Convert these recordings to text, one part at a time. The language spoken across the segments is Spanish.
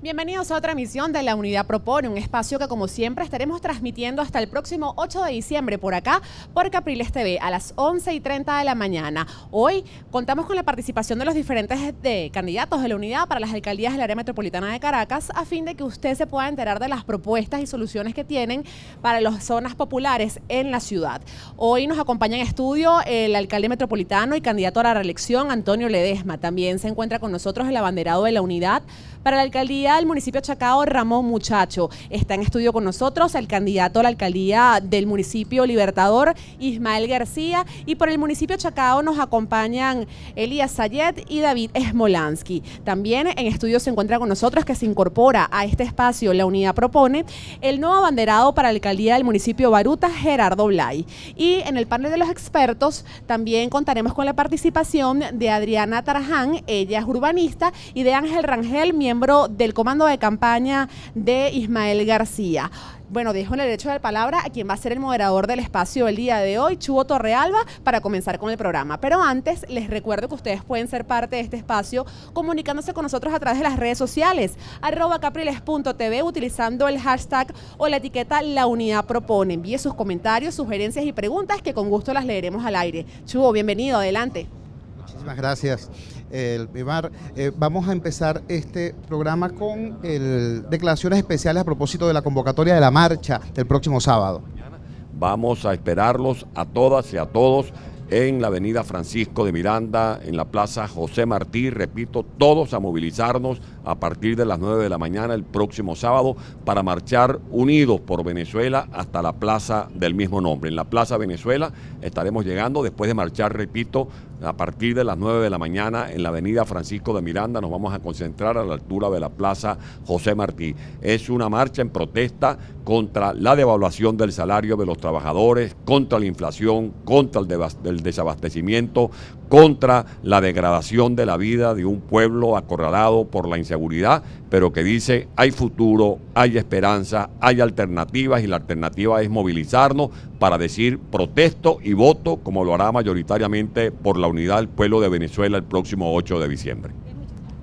Bienvenidos a otra emisión de La Unidad Propone, un espacio que como siempre estaremos transmitiendo hasta el próximo 8 de diciembre por acá, por Capriles TV, a las 11:30 de la mañana. Hoy contamos con la participación de los diferentes candidatos de la Unidad para las alcaldías del área metropolitana de Caracas, a fin de que usted se pueda enterar de las propuestas y soluciones que tienen para las zonas populares en la ciudad. Hoy nos acompaña en estudio el alcalde metropolitano y candidato a la reelección, Antonio Ledesma. También se encuentra con nosotros el abanderado de la Unidad para la alcaldía del municipio de Chacao, Ramón Muchacho. Está en estudio con nosotros el candidato a la alcaldía del municipio Libertador, Ismael García, y por el municipio de Chacao nos acompañan Elías Sayed y David Smolansky. También en estudio se encuentra con nosotros, que se incorpora a este espacio La Unidad Propone, el nuevo abanderado para la alcaldía del municipio Baruta, Gerardo Blay. Y en el panel de los expertos también contaremos con la participación de Adriana Taraján, ella es urbanista, y de Ángel Rangel, miembro del comando de campaña de Ismael García. Bueno, dejo el derecho de palabra a quien va a ser el moderador del espacio el día de hoy, Chubo Torrealba, para comenzar con el programa. Pero antes, les recuerdo que ustedes pueden ser parte de este espacio comunicándose con nosotros a través de las redes sociales, @capriles.tv, utilizando el hashtag o la etiqueta La Unidad Propone. Envíe sus comentarios, sugerencias y preguntas que con gusto las leeremos al aire. Chubo, bienvenido, adelante. Muchísimas gracias. Ibar, vamos a empezar este programa con declaraciones especiales a propósito de la convocatoria de la marcha del próximo sábado. Vamos a esperarlos a todas y a todos en la avenida Francisco de Miranda, en la plaza José Martí, repito, todos a movilizarnos a partir de las 9 de la mañana el próximo sábado para marchar unidos por Venezuela hasta la plaza del mismo nombre. En la plaza Venezuela estaremos llegando después de marchar, repito, a partir de las 9 de la mañana en la avenida Francisco de Miranda. Nos vamos a concentrar a la altura de la plaza José Martí. Es una marcha en protesta contra la devaluación del salario de los trabajadores, contra la inflación, contra el desabastecimiento, contra la degradación de la vida de un pueblo acorralado por la inseguridad, pero que dice hay futuro, hay esperanza, hay alternativas, y la alternativa es movilizarnos para decir protesto y voto, como lo hará mayoritariamente por la unidad del pueblo de Venezuela el próximo 8 de diciembre.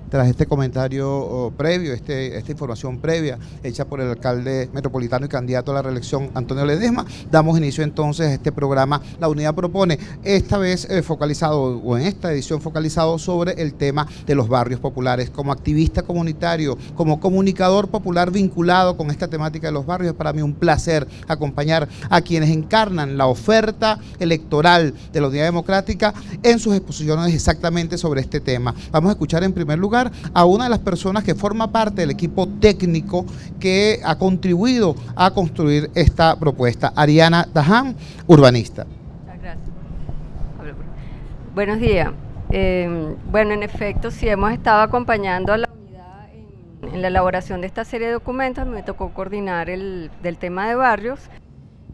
Tras este comentario previo, esta información previa hecha por el alcalde metropolitano y candidato a la reelección, Antonio Ledesma, damos inicio entonces a este programa La Unidad Propone, esta vez focalizado, o en esta edición focalizado sobre el tema de los barrios populares. Como activista comunitario, como comunicador popular vinculado con esta temática de los barrios, es para mí un placer acompañar a quienes encarnan la oferta electoral de la Unidad Democrática en sus exposiciones exactamente sobre este tema. Vamos a escuchar en primer lugar a una de las personas que forma parte del equipo técnico que ha contribuido a construir esta propuesta, Adriana Taraján, urbanista. Muchas gracias. Buenos días. Bueno, en efecto, sí hemos estado acompañando a la unidad en la elaboración de esta serie de documentos. Me tocó coordinar del tema de barrios.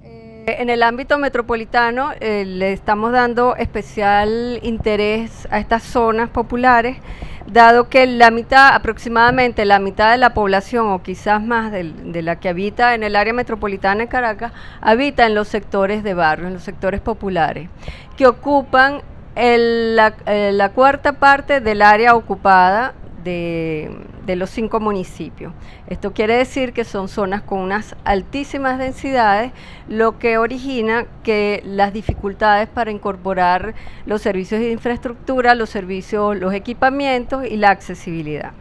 En el ámbito metropolitano le estamos dando especial interés a estas zonas populares, dado que aproximadamente la mitad de la población, o quizás más de la que habita en el área metropolitana de Caracas, habita en los sectores de barrio, en los sectores populares, que ocupan la cuarta parte del área ocupada de los 5 municipios. Esto quiere decir que son zonas con unas altísimas densidades, lo que origina que las dificultades para incorporar los servicios de infraestructura, los equipamientos y la accesibilidad.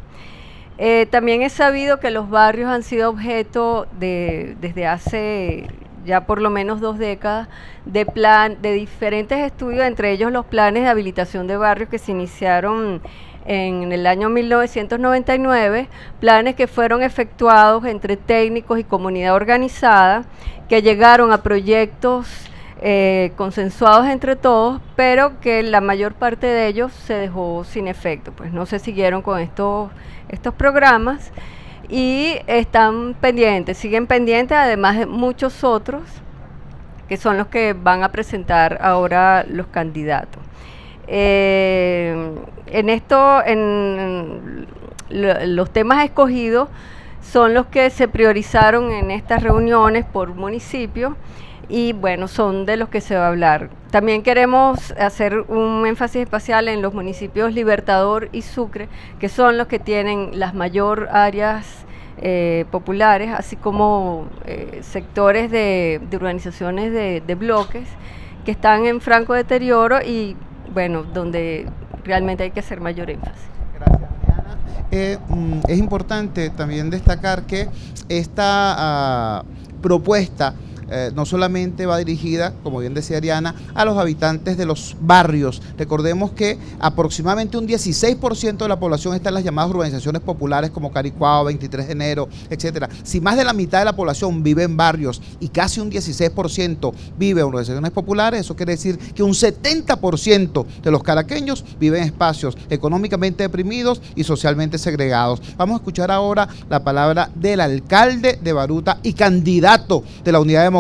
También es sabido que los barrios han sido objeto desde hace ya por lo menos 2 décadas, de diferentes estudios, entre ellos los planes de habilitación de barrios que se iniciaron en el año 1999, planes que fueron efectuados entre técnicos y comunidad organizada, que llegaron a proyectos consensuados entre todos, pero que la mayor parte de ellos se dejó sin efecto, pues no se siguieron con estos programas, y siguen pendientes, además de muchos otros, que son los que van a presentar ahora los candidatos. Los temas escogidos son los que se priorizaron en estas reuniones por municipio, y bueno, son de los que se va a hablar. También queremos hacer un énfasis especial en los municipios Libertador y Sucre, que son los que tienen las mayor áreas populares, así como sectores de urbanizaciones de bloques que están en franco deterioro y bueno, donde realmente hay que hacer mayor énfasis. Gracias, Diana. Es importante también destacar que esta propuesta no solamente va dirigida, como bien decía Ariana, a los habitantes de los barrios. Recordemos que aproximadamente un 16% de la población está en las llamadas urbanizaciones populares como Caricuao, 23 de enero, etcétera. Si más de la mitad de la población vive en barrios y casi un 16% vive en urbanizaciones populares, eso quiere decir que un 70% de los caraqueños viven en espacios económicamente deprimidos y socialmente segregados. Vamos a escuchar ahora la palabra del alcalde de Baruta y candidato de la Unidad Democrática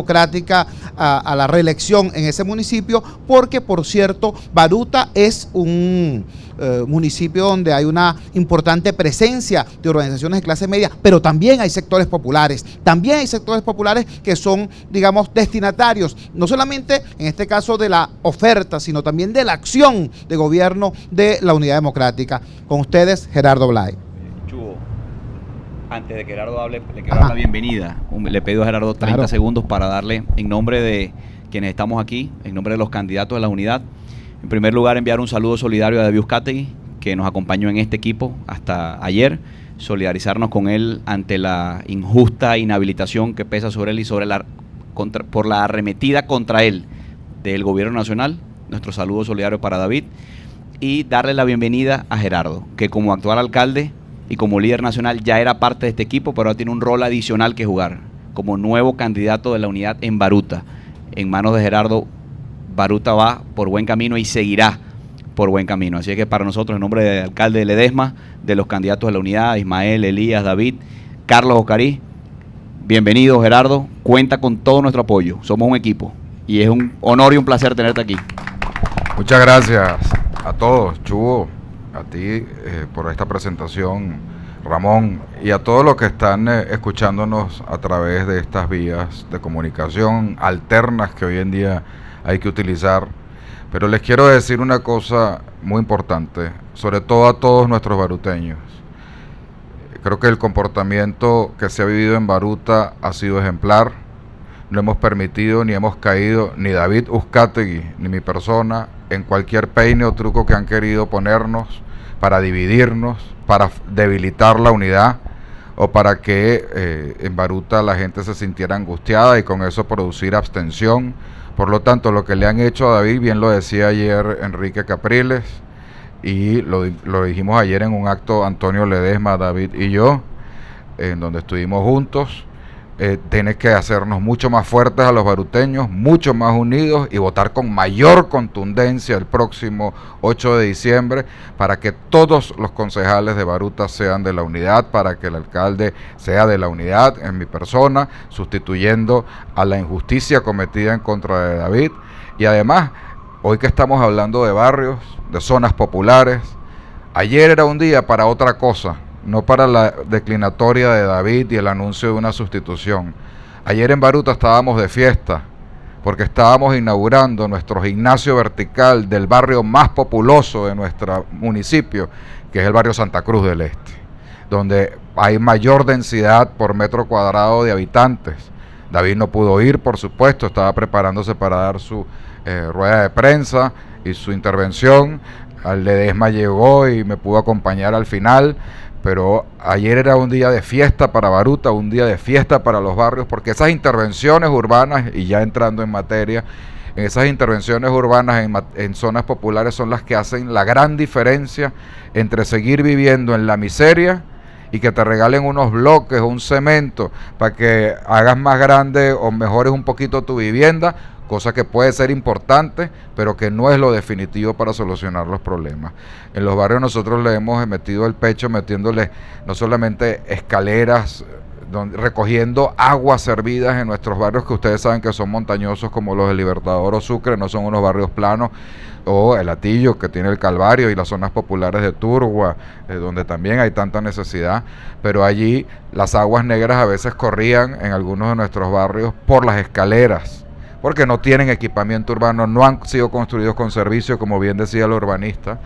a la reelección en ese municipio, porque por cierto Baruta es un municipio donde hay una importante presencia de organizaciones de clase media, pero también hay sectores populares, que son, digamos, destinatarios, no solamente en este caso de la oferta, sino también de la acción de gobierno de la Unidad Democrática. Con ustedes, Gerardo Blay. Antes de que Gerardo hable, le quiero dar la bienvenida. Le pido a Gerardo 30 segundos para darle, en nombre de quienes estamos aquí, en nombre de los candidatos de la unidad, en primer lugar enviar un saludo solidario a David Uzcategui, que nos acompañó en este equipo hasta ayer, solidarizarnos con él ante la injusta inhabilitación que pesa sobre él y por la arremetida contra él del gobierno nacional. Nuestro saludo solidario para David, y darle la bienvenida a Gerardo, que como actual alcalde y como líder nacional ya era parte de este equipo, pero ahora tiene un rol adicional que jugar como nuevo candidato de la unidad en Baruta. En manos de Gerardo, Baruta va por buen camino y seguirá por buen camino. Así que para nosotros, en nombre del alcalde de Ledesma, de los candidatos de la unidad, Ismael, Elías, David, Carlos Ocarí, bienvenido Gerardo, cuenta con todo nuestro apoyo, somos un equipo y es un honor y un placer tenerte aquí. Muchas gracias a todos, Chugo, a ti por esta presentación, Ramón, y a todos los que están escuchándonos a través de estas vías de comunicación alternas que hoy en día hay que utilizar. Pero les quiero decir una cosa muy importante, sobre todo a todos nuestros baruteños. Creo que el comportamiento que se ha vivido en Baruta ha sido ejemplar. No hemos permitido ni hemos caído, ni David Uzcategui, ni mi persona, en cualquier peine o truco que han querido ponernos para dividirnos, para debilitar la unidad o para que en Baruta la gente se sintiera angustiada y con eso producir abstención. Por lo tanto, lo que le han hecho a David, bien lo decía ayer Enrique Capriles y lo dijimos ayer en un acto Antonio Ledesma, David y yo, en donde estuvimos juntos. Tiene que hacernos mucho más fuertes a los baruteños, mucho más unidos y votar con mayor contundencia el próximo 8 de diciembre para que todos los concejales de Baruta sean de la unidad, para que el alcalde sea de la unidad en mi persona, sustituyendo a la injusticia cometida en contra de David. Y además, hoy que estamos hablando de barrios, de zonas populares, ayer era un día para otra cosa, no para la declinatoria de David y el anuncio de una sustitución. Ayer en Baruta estábamos de fiesta, porque estábamos inaugurando nuestro gimnasio vertical del barrio más populoso de nuestro municipio, que es el barrio Santa Cruz del Este, donde hay mayor densidad por metro cuadrado de habitantes. David no pudo ir, por supuesto, estaba preparándose para dar su rueda de prensa y su intervención. Al Ledesma llegó y me pudo acompañar al final. Pero ayer era un día de fiesta para Baruta, un día de fiesta para los barrios, porque esas intervenciones urbanas, y ya entrando en materia, esas intervenciones urbanas en zonas populares son las que hacen la gran diferencia entre seguir viviendo en la miseria y que te regalen unos bloques o un cemento para que hagas más grande o mejores un poquito tu vivienda, cosa que puede ser importante, pero que no es lo definitivo para solucionar los problemas. En los barrios nosotros le hemos metido el pecho, metiéndole no solamente escaleras, recogiendo aguas servidas en nuestros barrios, que ustedes saben que son montañosos, como los de Libertador o Sucre, no son unos barrios planos, o el Atillo, que tiene el Calvario, y las zonas populares de Turgua, donde también hay tanta necesidad, pero allí las aguas negras a veces corrían en algunos de nuestros barrios por las escaleras, porque no tienen equipamiento urbano, no han sido construidos con servicio, como bien decía el urbanista.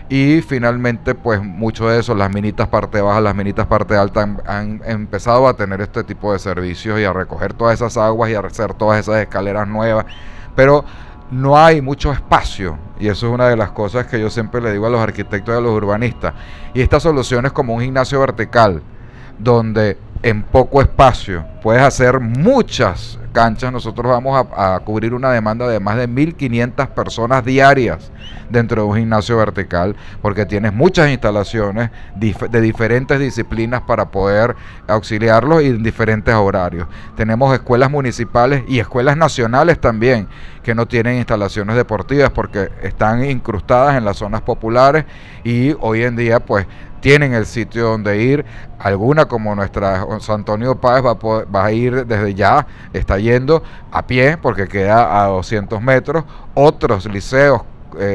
Y finalmente, pues mucho de eso, las minitas parte baja, las minitas parte alta han empezado a tener este tipo de servicios y a recoger todas esas aguas y a hacer todas esas escaleras nuevas, pero no hay mucho espacio, y eso es una de las cosas que yo siempre le digo a los arquitectos y a los urbanistas. Y esta solución es como un gimnasio vertical, donde en poco espacio puedes hacer muchas canchas. Nosotros vamos a cubrir una demanda de más de 1.500 personas diarias dentro de un gimnasio vertical, porque tienes muchas instalaciones de diferentes disciplinas para poder auxiliarlos y en diferentes horarios. Tenemos escuelas municipales y escuelas nacionales también que no tienen instalaciones deportivas porque están incrustadas en las zonas populares, y hoy en día pues tienen el sitio donde ir. Alguna, como nuestra José Antonio Páez, va a ir desde ya, está yendo a pie porque queda a 200 metros. Otros liceos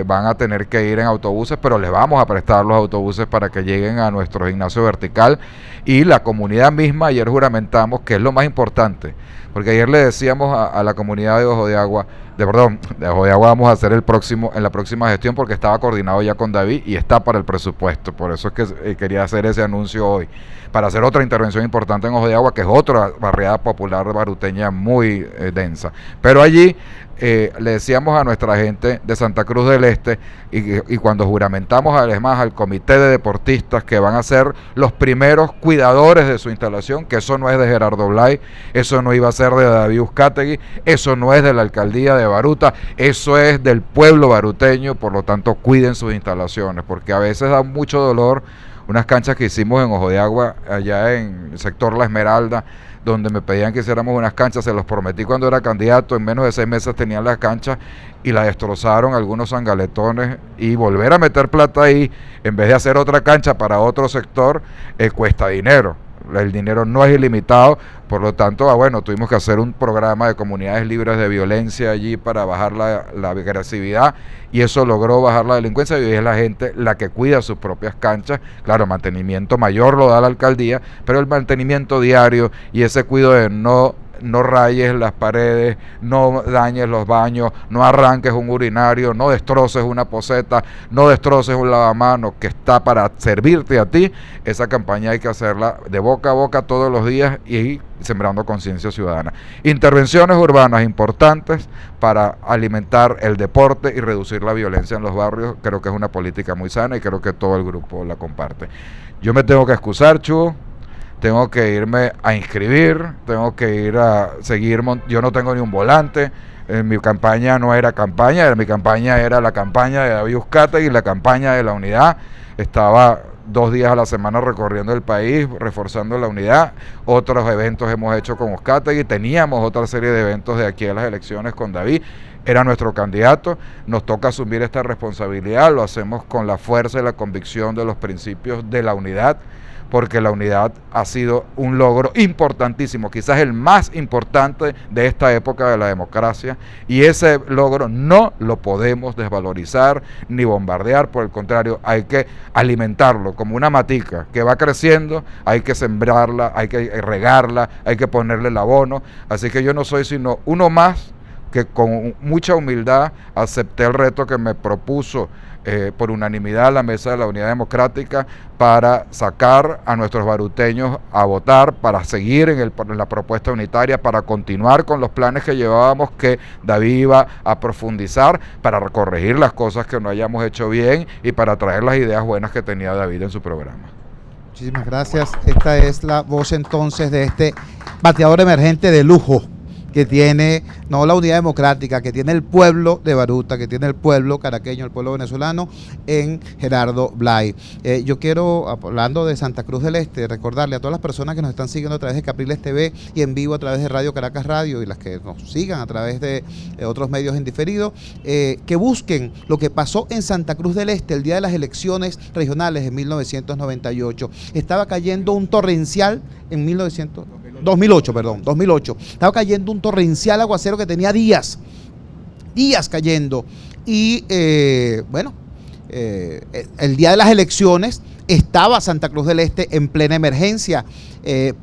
van a tener que ir en autobuses, pero les vamos a prestar los autobuses para que lleguen a nuestro gimnasio vertical. Y la comunidad misma, ayer juramentamos, que es lo más importante, porque ayer le decíamos a la comunidad de Ojo de Agua, de Ojo de Agua vamos a hacer en la próxima gestión, porque estaba coordinado ya con David y está para el presupuesto. Por eso es que quería hacer ese anuncio hoy, para hacer otra intervención importante en Ojo de Agua, que es otra barriada popular baruteña muy densa. Pero allí le decíamos a nuestra gente de Santa Cruz del Este, y cuando juramentamos además al comité de deportistas, que van a ser los primeros cuidadores de su instalación, que eso no es de Gerardo Blay, eso no iba a ser de David Uzcategui, eso no es de la alcaldía de Baruta, eso es del pueblo baruteño. Por lo tanto, cuiden sus instalaciones, porque a veces da mucho dolor. Unas canchas que hicimos en Ojo de Agua, allá en el sector La Esmeralda, donde me pedían que hiciéramos unas canchas, se los prometí cuando era candidato, en menos de 6 meses tenían las canchas y la destrozaron algunos sangaletones, y volver a meter plata ahí, en vez de hacer otra cancha para otro sector, cuesta dinero. El dinero no es ilimitado, por lo tanto, tuvimos que hacer un programa de comunidades libres de violencia allí para bajar la agresividad, y eso logró bajar la delincuencia, y hoy es la gente la que cuida sus propias canchas. Claro, el mantenimiento mayor lo da la alcaldía, pero el mantenimiento diario y ese cuidado de no rayes las paredes, no dañes los baños, no arranques un urinario, no destroces una poceta, no destroces un lavamanos que está para servirte a ti. Esa campaña hay que hacerla de boca a boca todos los días y sembrando conciencia ciudadana. Intervenciones urbanas importantes para alimentar el deporte y reducir la violencia en los barrios. Creo que es una política muy sana y creo que todo el grupo la comparte. Yo me tengo que excusar, Chu. Tengo que irme a inscribir, tengo que ir a seguir, yo no tengo ni un volante, mi campaña no era campaña, mi campaña era la campaña de David Uzcategui y la campaña de la unidad. Estaba 2 días a la semana recorriendo el país, reforzando la unidad. Otros eventos hemos hecho con Uzcategui, teníamos otra serie de eventos de aquí a las elecciones con David. Era nuestro candidato, nos toca asumir esta responsabilidad, lo hacemos con la fuerza y la convicción de los principios de la unidad, porque la unidad ha sido un logro importantísimo, quizás el más importante de esta época de la democracia, y ese logro no lo podemos desvalorizar ni bombardear. Por el contrario, hay que alimentarlo como una matica que va creciendo, hay que sembrarla, hay que regarla, hay que ponerle el abono. Así que yo no soy sino uno más que con mucha humildad acepté el reto que me propuso por unanimidad la Mesa de la Unidad Democrática, para sacar a nuestros baruteños a votar, para seguir en la propuesta unitaria, para continuar con los planes que llevábamos, que David iba a profundizar, para corregir las cosas que no hayamos hecho bien y para traer las ideas buenas que tenía David en su programa. Muchísimas gracias. Esta es la voz entonces de este bateador emergente de lujo que tiene, no la Unidad Democrática, que tiene el pueblo de Baruta, que tiene el pueblo caraqueño, el pueblo venezolano, en Gerardo Blay. Yo quiero, hablando de Santa Cruz del Este, recordarle a todas las personas que nos están siguiendo a través de Capriles TV y en vivo a través de Radio Caracas Radio, y las que nos sigan a través de otros medios en diferido, que busquen lo que pasó en Santa Cruz del Este el día de las elecciones regionales en 1998. Estaba cayendo un torrencial en 2008. Estaba cayendo un torrencial aguacero que tenía días cayendo. Y el día de las elecciones estaba Santa Cruz del Este en plena emergencia.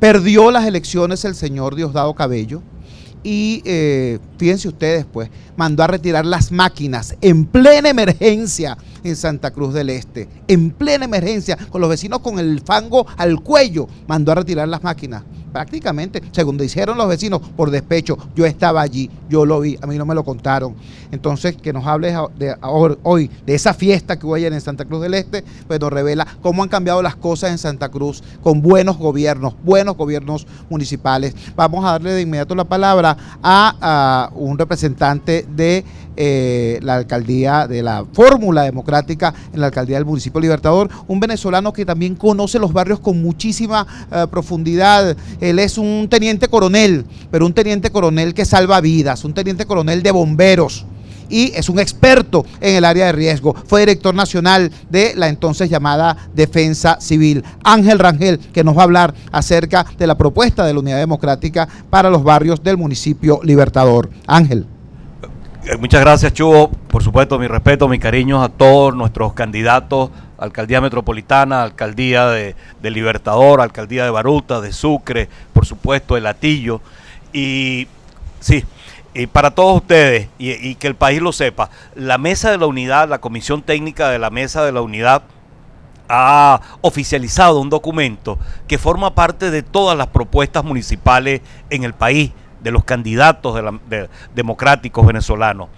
Perdió las elecciones el señor Diosdado Cabello y fíjense ustedes, pues, mandó a retirar las máquinas en plena emergencia en Santa Cruz del Este, en plena emergencia, con los vecinos con el fango al cuello, mandó a retirar las máquinas. Prácticamente, según dijeron los vecinos, por despecho. Yo estaba allí, yo lo vi, a mí no me lo contaron. Entonces, que nos hables hoy de esa fiesta que hubo ayer en Santa Cruz del Este, pues nos revela cómo han cambiado las cosas en Santa Cruz con buenos gobiernos municipales. Vamos a darle de inmediato la palabra a un representante de la alcaldía, de la fórmula democrática en la alcaldía del municipio Libertador, un venezolano que también conoce los barrios con muchísima profundidad. Él es un teniente coronel, pero un teniente coronel que salva vidas, un teniente coronel de bomberos, y es un experto en el área de riesgo. Fue director nacional de la entonces llamada Defensa Civil. Ángel Rangel, que nos va a hablar acerca de la propuesta de la Unidad Democrática para los barrios del municipio Libertador. Ángel. Muchas gracias, Chugo. Por supuesto, mi respeto, mi cariño a todos nuestros candidatos, Alcaldía Metropolitana, Alcaldía de Libertador, Alcaldía de Baruta, de Sucre, por supuesto, de Latillo. Y sí, y para todos ustedes, y que el país lo sepa, la Mesa de la Unidad, la Comisión Técnica de la Mesa de la Unidad, ha oficializado un documento que forma parte de todas las propuestas municipales en el país, de los candidatos democráticos venezolanos.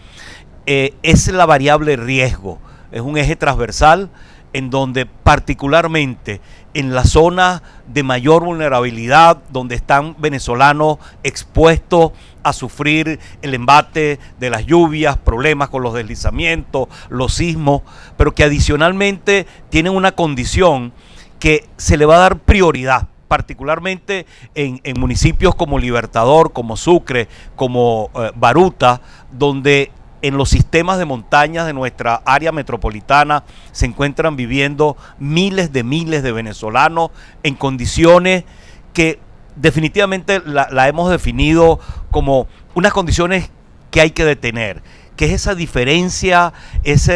Es la variable riesgo, es un eje transversal en donde particularmente en la zona de mayor vulnerabilidad, donde están venezolanos expuestos a sufrir el embate de las lluvias, problemas con los deslizamientos, los sismos, pero que adicionalmente tienen una condición que se le va a dar prioridad, particularmente en municipios como Libertador, como Sucre, como Baruta, donde en los sistemas de montañas de nuestra área metropolitana se encuentran viviendo miles de venezolanos en condiciones que definitivamente la hemos definido como unas condiciones que hay que detener, que es esa diferencia, es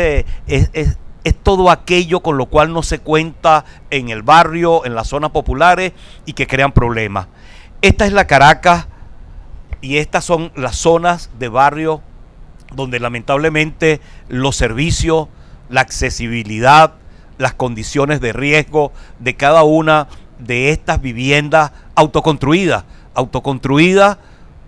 todo aquello con lo cual no se cuenta en el barrio, en las zonas populares y que crean problemas. Esta es la Caracas y estas son las zonas de barrio donde lamentablemente los servicios, la accesibilidad, las condiciones de riesgo de cada una de estas viviendas autoconstruidas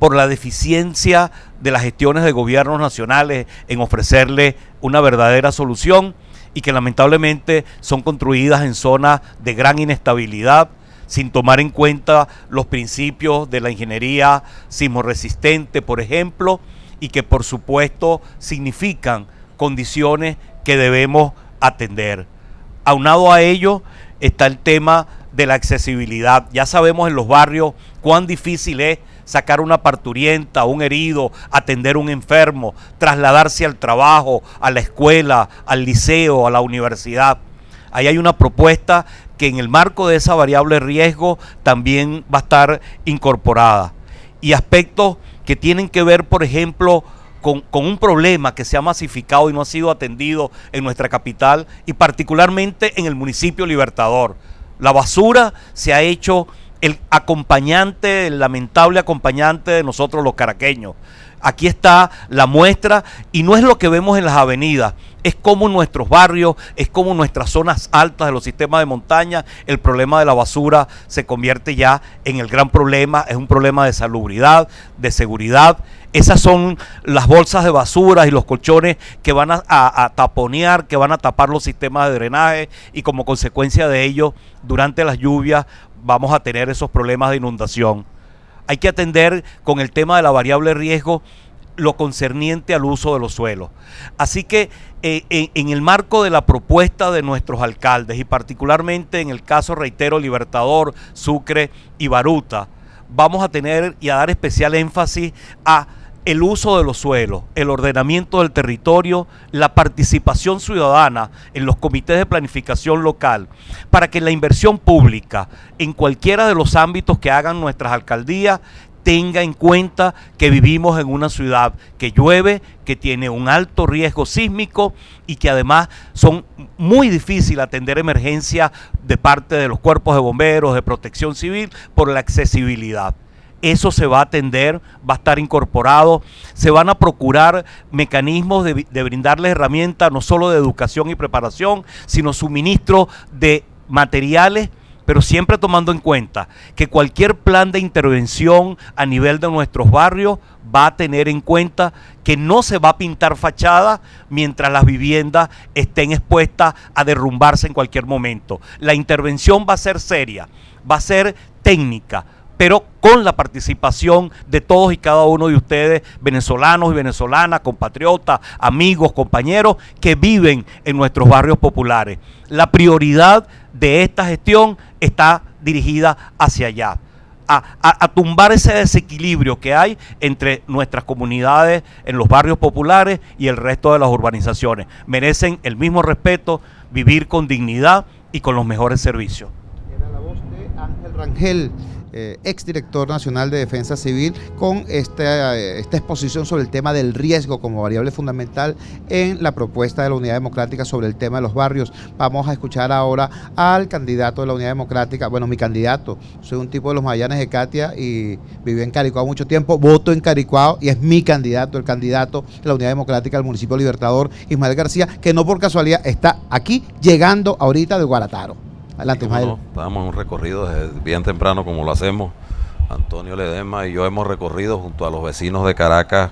por la deficiencia de las gestiones de gobiernos nacionales en ofrecerle una verdadera solución, y que lamentablemente son construidas en zonas de gran inestabilidad, sin tomar en cuenta los principios de la ingeniería sismorresistente, por ejemplo, y que por supuesto significan condiciones que debemos atender. Aunado a ello está el tema de la accesibilidad. Ya sabemos en los barrios cuán difícil es sacar una parturienta, un herido, atender un enfermo, trasladarse al trabajo, a la escuela, al liceo, a la universidad. Ahí hay una propuesta que en el marco de esa variable riesgo también va a estar incorporada. Y aspectos que tienen que ver, por ejemplo, con un problema que se ha masificado y no ha sido atendido en nuestra capital y particularmente en el municipio Libertador. La basura se ha hecho el acompañante, el lamentable acompañante de nosotros los caraqueños. Aquí está la muestra, y no es lo que vemos en las avenidas, es como en nuestros barrios, es como en nuestras zonas altas de los sistemas de montaña, el problema de la basura se convierte ya en el gran problema, es un problema de salubridad, de seguridad. Esas son las bolsas de basura y los colchones que van a taponear, que van a tapar los sistemas de drenaje, y como consecuencia de ello, durante las lluvias vamos a tener esos problemas de inundación. Hay que atender con el tema de la variable riesgo lo concerniente al uso de los suelos. Así que en el marco de la propuesta de nuestros alcaldes, y particularmente en el caso, reitero, Libertador, Sucre y Baruta, vamos a tener y a dar especial énfasis a el uso de los suelos, el ordenamiento del territorio, la participación ciudadana en los comités de planificación local, para que la inversión pública en cualquiera de los ámbitos que hagan nuestras alcaldías tenga en cuenta que vivimos en una ciudad que llueve, que tiene un alto riesgo sísmico y que además son muy difíciles atender emergencias de parte de los cuerpos de bomberos, de protección civil, por la accesibilidad. eso se va a atender, va a estar incorporado, se van a procurar mecanismos de brindarles herramientas no solo de educación y preparación, sino suministro de materiales, pero siempre tomando en cuenta que cualquier plan de intervención a nivel de nuestros barrios va a tener en cuenta que no se va a pintar fachada mientras las viviendas estén expuestas a derrumbarse en cualquier momento. La intervención va a ser seria, va a ser técnica, pero con la participación de todos y cada uno de ustedes, venezolanos y venezolanas, compatriotas, amigos, compañeros, que viven en nuestros barrios populares. La prioridad de esta gestión está dirigida hacia allá, a tumbar ese desequilibrio que hay entre nuestras comunidades en los barrios populares y el resto de las urbanizaciones. Merecen el mismo respeto, vivir con dignidad y con los mejores servicios. Era la voz de Ángel Rangel, exdirector nacional de Defensa Civil, con esta exposición sobre el tema del riesgo como variable fundamental en la propuesta de la Unidad Democrática sobre el tema de los barrios. Vamos a escuchar ahora al candidato de la Unidad Democrática, bueno, mi candidato, soy un tipo de los Magallanes de Catia y viví en Caricuao mucho tiempo, voto en Caricuao y es mi candidato, el candidato de la Unidad Democrática del municipio Libertador, Ismael García, que no por casualidad está aquí llegando ahorita de Guarataro. Adelante, Ismael. No, estábamos en un recorrido desde bien temprano, como lo hacemos. Antonio Ledesma y yo hemos recorrido junto a los vecinos de Caracas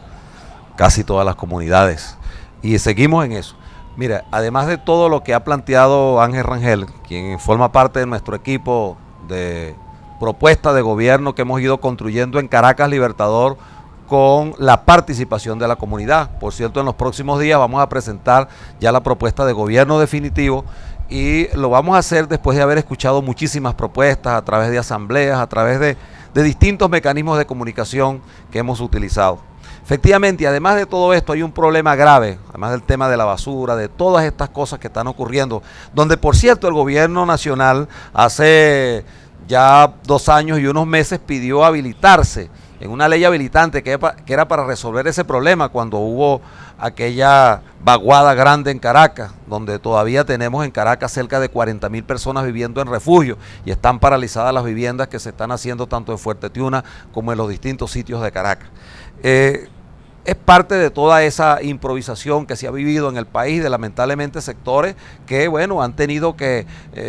casi todas las comunidades y seguimos en eso. Mira, además de todo lo que ha planteado Ángel Rangel, quien forma parte de nuestro equipo de propuesta de gobierno que hemos ido construyendo en Caracas Libertador con la participación de la comunidad. Por cierto, en los próximos días vamos a presentar ya la propuesta de gobierno definitivo y lo vamos a hacer después de haber escuchado muchísimas propuestas a través de asambleas, a través de distintos mecanismos de comunicación que hemos utilizado. Efectivamente, y además de todo esto hay un problema grave, además del tema de la basura, de todas estas cosas que están ocurriendo, donde por cierto el gobierno nacional hace ya 2 años y unos meses pidió habilitarse en una ley habilitante que era para resolver ese problema cuando hubo aquella vaguada grande en Caracas, donde todavía tenemos en Caracas cerca de 40.000 personas viviendo en refugio y están paralizadas las viviendas que se están haciendo tanto en Fuerte Tiuna como en los distintos sitios de Caracas. Es parte de toda esa improvisación que se ha vivido en el país, de lamentablemente sectores que, bueno, han tenido que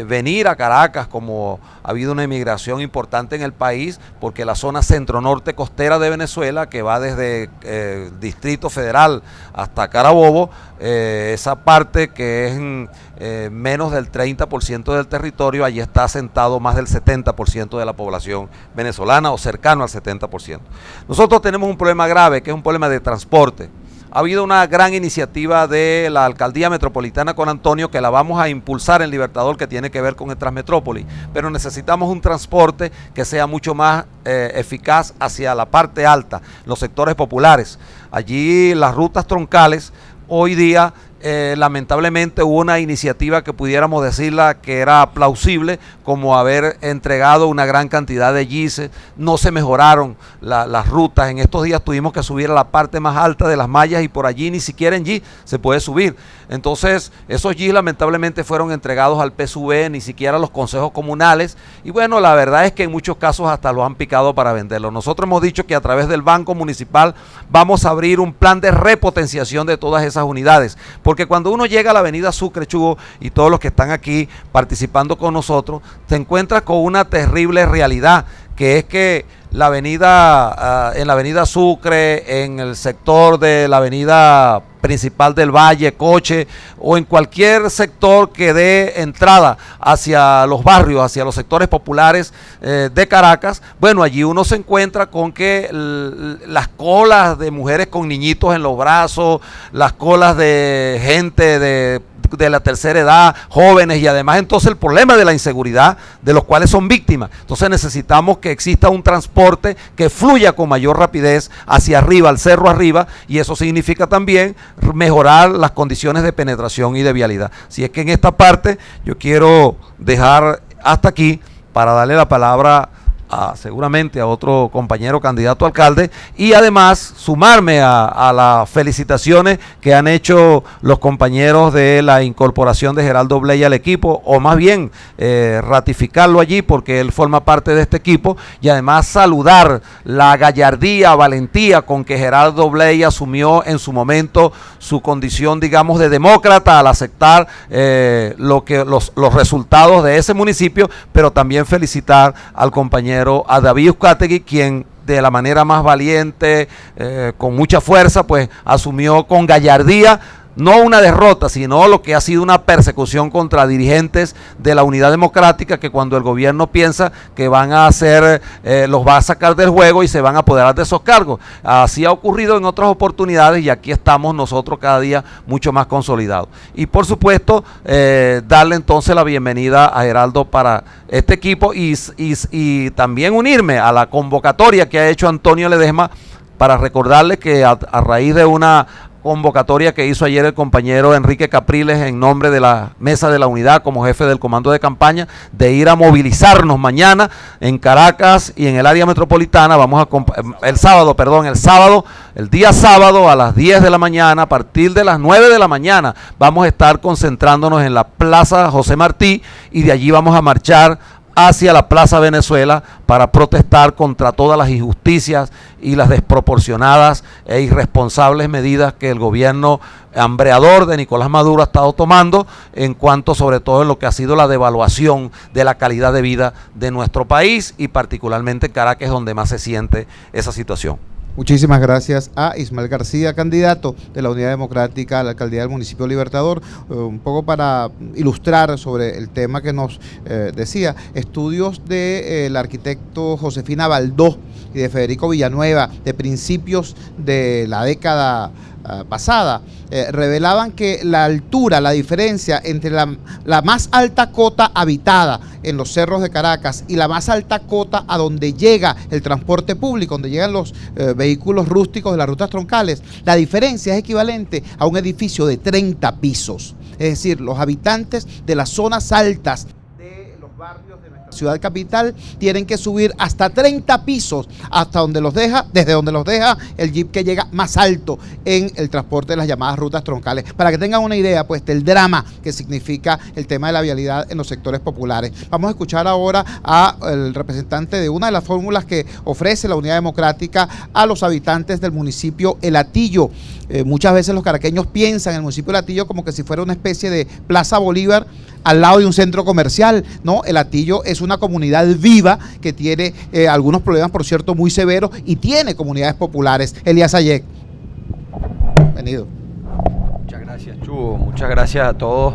venir a Caracas, como ha habido una inmigración importante en el país, porque la zona centro-norte costera de Venezuela, que va desde el Distrito Federal hasta Carabobo, esa parte que es menos del 30% del territorio, allí está asentado más del 70% de la población venezolana o cercano al 70%. Nosotros tenemos un problema grave, que es un problema de transporte. Ha habido una gran iniciativa de la Alcaldía Metropolitana con Antonio que la vamos a impulsar en Libertador, que tiene que ver con el Transmetrópoli, pero necesitamos un transporte que sea mucho más eficaz hacia la parte alta, los sectores populares. Allí las rutas troncales, hoy día lamentablemente hubo una iniciativa que pudiéramos decirla que era plausible, como haber entregado una gran cantidad de GIS, no se mejoraron las rutas. En estos días tuvimos que subir a la parte más alta de las mallas y por allí ni siquiera en GIS se puede subir. Entonces esos GIS lamentablemente fueron entregados al PSV, ni siquiera a los consejos comunales, y bueno, la verdad es que en muchos casos hasta lo han picado para venderlo. Nosotros hemos dicho que a través del Banco Municipal vamos a abrir un plan de repotenciación de todas esas unidades, porque cuando uno llega a la avenida Sucre, Chugo, y todos los que están aquí participando con nosotros, se encuentra con una terrible realidad, que es que la avenida, en la avenida Sucre, en el sector de la avenida principal del Valle, Coche, o en cualquier sector que dé entrada hacia los barrios, hacia los sectores populares de Caracas, bueno, allí uno se encuentra con que las colas de mujeres con niñitos en los brazos, las colas de gente de la tercera edad, jóvenes, y además entonces el problema de la inseguridad de los cuales son víctimas. Entonces necesitamos que exista un transporte que fluya con mayor rapidez hacia arriba, al cerro arriba, y eso significa también mejorar las condiciones de penetración y de vialidad. Si es que en esta parte yo quiero dejar hasta aquí para darle la palabra seguramente a otro compañero candidato a alcalde, y además sumarme a las felicitaciones que han hecho los compañeros de la incorporación de Geraldo Bley al equipo, o más bien ratificarlo allí porque él forma parte de este equipo, y además saludar la gallardía, valentía con que Geraldo Bley asumió en su momento su condición, digamos, de demócrata al aceptar los resultados de ese municipio, pero también felicitar al compañero a David Uzcategui, quien de la manera más valiente, con mucha fuerza, pues asumió con gallardía no una derrota, sino lo que ha sido una persecución contra dirigentes de la Unidad Democrática, que cuando el gobierno piensa que van a hacer, los va a sacar del juego y se van a apoderar de esos cargos. Así ha ocurrido en otras oportunidades y aquí estamos nosotros cada día mucho más consolidados. Y por supuesto, darle entonces la bienvenida a Geraldo para este equipo y también unirme a la convocatoria que ha hecho Antonio Ledesma para recordarle que a raíz de una convocatoria que hizo ayer el compañero Enrique Capriles en nombre de la Mesa de la Unidad como jefe del comando de campaña, de ir a movilizarnos mañana en Caracas y en el área metropolitana. Vamos a el día sábado a las 10 de la mañana, a partir de las 9 de la mañana, vamos a estar concentrándonos en la Plaza José Martí y de allí vamos a marchar hacia la Plaza Venezuela para protestar contra todas las injusticias y las desproporcionadas e irresponsables medidas que el gobierno hambreador de Nicolás Maduro ha estado tomando en cuanto sobre todo en lo que ha sido la devaluación de la calidad de vida de nuestro país y particularmente en Caracas, donde más se siente esa situación. Muchísimas gracias a Ismael García, candidato de la Unidad Democrática a la alcaldía del municipio Libertador. Un poco para ilustrar sobre el tema que nos decía, estudios del arquitecto Josefina Baldó y de Federico Villanueva de principios de la década pasada, revelaban que la altura, la diferencia entre la más alta cota habitada en los cerros de Caracas y la más alta cota a donde llega el transporte público, donde llegan los vehículos rústicos de las rutas troncales, la diferencia es equivalente a un edificio de 30 pisos. Es decir, los habitantes de las zonas altas de los barrios de nuestra ciudad capital tienen que subir hasta 30 pisos hasta donde los deja, desde donde los deja el jeep que llega más alto en el transporte de las llamadas rutas troncales. Para que tengan una idea, pues, del drama que significa el tema de la vialidad en los sectores populares. Vamos a escuchar ahora al representante de una de las fórmulas que ofrece la Unidad Democrática a los habitantes del municipio El Hatillo. Muchas veces los caraqueños piensan en el municipio El Hatillo como que si fuera una especie de Plaza Bolívar al lado de un centro comercial. No, El Hatillo es una comunidad viva que tiene algunos problemas, por cierto, muy severos y tiene comunidades populares. Elías Ayek. Bienvenido. Muchas gracias, Chugo. Muchas gracias a todos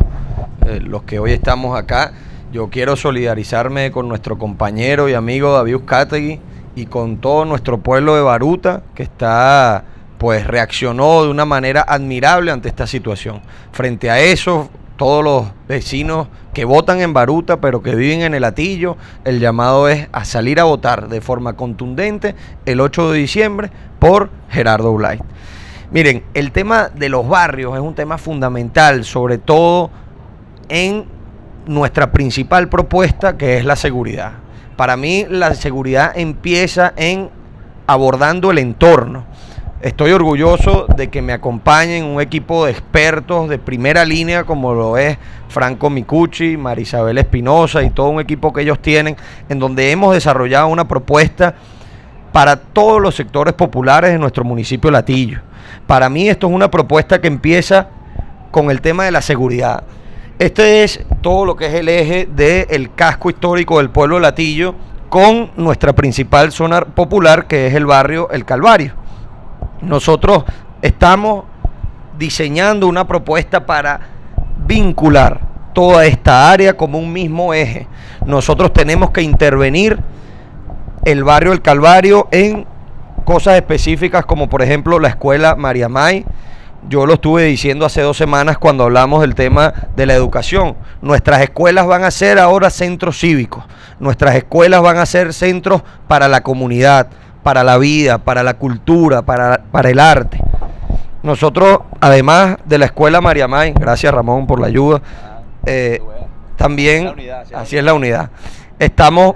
los que hoy estamos acá. Yo quiero solidarizarme con nuestro compañero y amigo David Uzcategui y con todo nuestro pueblo de Baruta que está, pues, reaccionó de una manera admirable ante esta situación. Frente a eso, todos los vecinos que votan en Baruta pero que viven en El Hatillo, el llamado es a salir a votar de forma contundente el 8 de diciembre por Geraldo Blay. Miren, el tema de los barrios es un tema fundamental, sobre todo en nuestra principal propuesta, que es la seguridad. Para mí la seguridad empieza en abordando el entorno. Estoy orgulloso de que me acompañen un equipo de expertos de primera línea como lo es Franco Micucci, Marisabel Espinosa y todo un equipo que ellos tienen, en donde hemos desarrollado una propuesta para todos los sectores populares de nuestro municipio El Hatillo. Para mí esto es una propuesta que empieza con el tema de la seguridad. Este es todo lo que es el eje del casco histórico del pueblo de El Hatillo con nuestra principal zona popular, que es el barrio El Calvario. Nosotros estamos diseñando una propuesta para vincular toda esta área como un mismo eje. Nosotros tenemos que intervenir el barrio El Calvario en cosas específicas como por ejemplo la escuela María May. Yo lo estuve diciendo hace 2 semanas cuando hablamos del tema de la educación. Nuestras escuelas van a ser ahora centros cívicos. Nuestras escuelas van a ser centros para la comunidad, para la vida, para la cultura, para el arte. Nosotros, además de la escuela María May, gracias Ramón por la ayuda, también, así es la unidad, estamos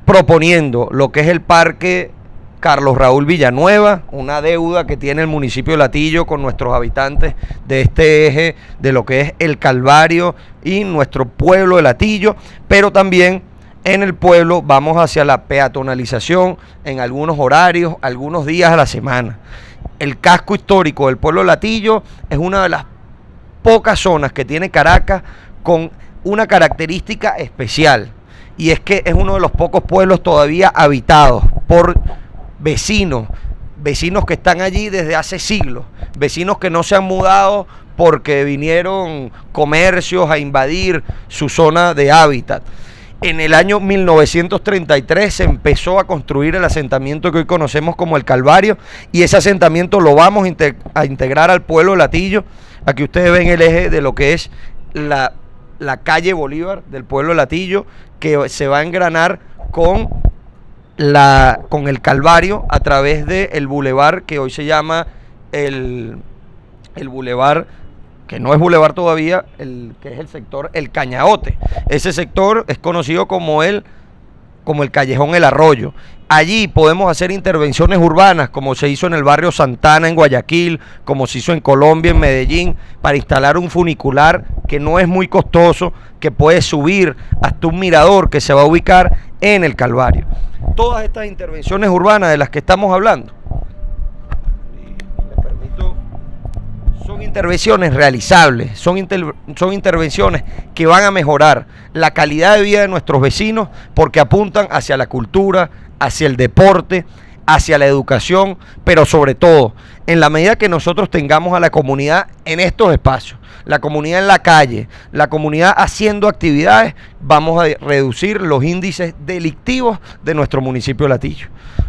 proponiendo lo que es el Parque Carlos Raúl Villanueva, una deuda que tiene el municipio de Latillo con nuestros habitantes de este eje de lo que es el Calvario y nuestro pueblo de Latillo, pero también en el pueblo vamos hacia la peatonalización en algunos horarios, algunos días a la semana. El casco histórico del pueblo de Latillo es una de las pocas zonas que tiene Caracas con una característica especial, y es que es uno de los pocos pueblos todavía habitados por vecinos que están allí desde hace siglos, vecinos que no se han mudado porque vinieron comercios a invadir su zona de hábitat. En el año 1933 se empezó a construir el asentamiento que hoy conocemos como el Calvario, y ese asentamiento lo vamos a integrar al pueblo de Latillo. Aquí ustedes ven el eje de lo que es la calle Bolívar del pueblo de Latillo, que se va a engranar con el Calvario a través del bulevar que hoy se llama el bulevar, que no es bulevar todavía, que es el sector El Cañaote. Ese sector es conocido como el Callejón El Arroyo. Allí podemos hacer intervenciones urbanas, como se hizo en el barrio Santana en Guayaquil, como se hizo en Colombia, en Medellín, para instalar un funicular que no es muy costoso, que puede subir hasta un mirador que se va a ubicar en el Calvario. Todas estas intervenciones urbanas de las que estamos hablando, y me permito, son intervenciones realizables, son intervenciones que van a mejorar la calidad de vida de nuestros vecinos, porque apuntan hacia la cultura, hacia el deporte, hacia la educación, pero sobre todo, en la medida que nosotros tengamos a la comunidad en estos espacios, la comunidad en la calle, la comunidad haciendo actividades, vamos a reducir los índices delictivos de nuestro municipio de Latillo.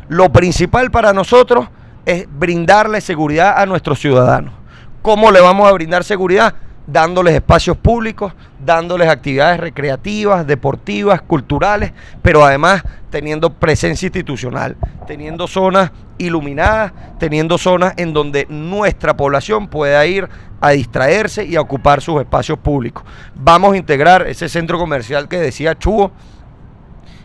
Lo principal para nosotros es brindarle seguridad a nuestros ciudadanos. ¿Cómo le vamos a brindar seguridad? Dándoles espacios públicos, dándoles actividades recreativas, deportivas, culturales, pero además teniendo presencia institucional, teniendo zonas iluminadas, teniendo zonas en donde nuestra población pueda ir a distraerse y a ocupar sus espacios públicos. Vamos a integrar ese centro comercial que decía Chugo.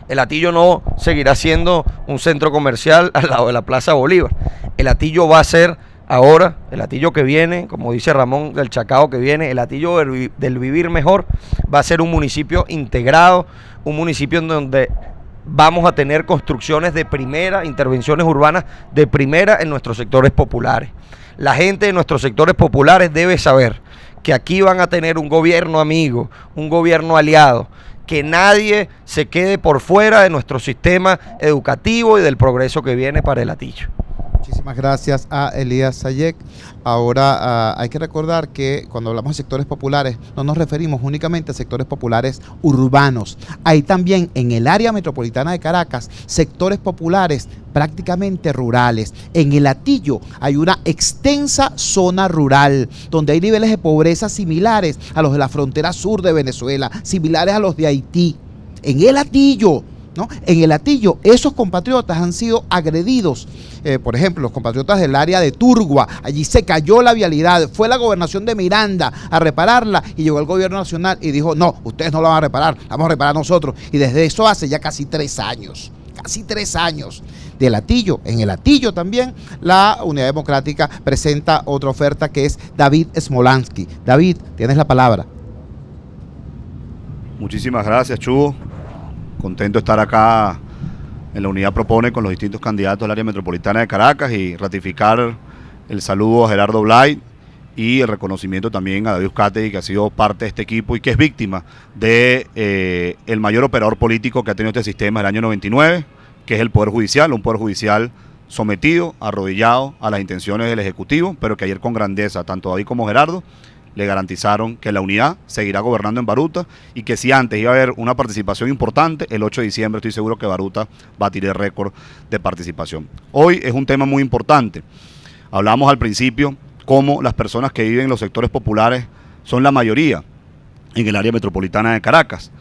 El Latillo no seguirá siendo un centro comercial al lado de la Plaza Bolívar. El Latillo va a ser ahora, el Latillo que viene, como dice Ramón del Chacao que viene, el Latillo del vivir mejor, va a ser un municipio integrado, un municipio en donde vamos a tener construcciones de primera, intervenciones urbanas de primera en nuestros sectores populares. La gente de nuestros sectores populares debe saber que aquí van a tener un gobierno amigo, un gobierno aliado, que nadie se quede por fuera de nuestro sistema educativo y del progreso que viene para el Latillo. Muchísimas gracias a Elías Sayek. Ahora hay que recordar que cuando hablamos de sectores populares no nos referimos únicamente a sectores populares urbanos. Hay también en el área metropolitana de Caracas sectores populares prácticamente rurales. En el Latillo hay una extensa zona rural donde hay niveles de pobreza similares a los de la frontera sur de Venezuela, similares a los de Haití. En el Latillo, ¿no? En el Latillo, esos compatriotas han sido agredidos. Por ejemplo, los compatriotas del área de Turgua, allí se cayó la vialidad, fue la gobernación de Miranda a repararla y llegó el gobierno nacional y dijo, no, ustedes no la van a reparar, la vamos a reparar nosotros. Y desde eso hace ya casi 3 años. Casi 3 años de Latillo. En el Latillo también la Unidad Democrática presenta otra oferta que es David Smolansky. David, tienes la palabra. Muchísimas gracias, Chugo. Contento de estar acá en la Unidad Propone con los distintos candidatos del área metropolitana de Caracas y ratificar el saludo a Gerardo Blay y el reconocimiento también a David Uzcategui, que ha sido parte de este equipo y que es víctima de el mayor operador político que ha tenido este sistema el año 99, que es el Poder Judicial, un Poder Judicial sometido, arrodillado a las intenciones del Ejecutivo, pero que ayer con grandeza, tanto David como Gerardo, le garantizaron que la unidad seguirá gobernando en Baruta y que si antes iba a haber una participación importante, el 8 de diciembre estoy seguro que Baruta va a tirar récord de participación. Hoy es un tema muy importante. Hablamos al principio cómo las personas que viven en los sectores populares son la mayoría en el área metropolitana de Caracas.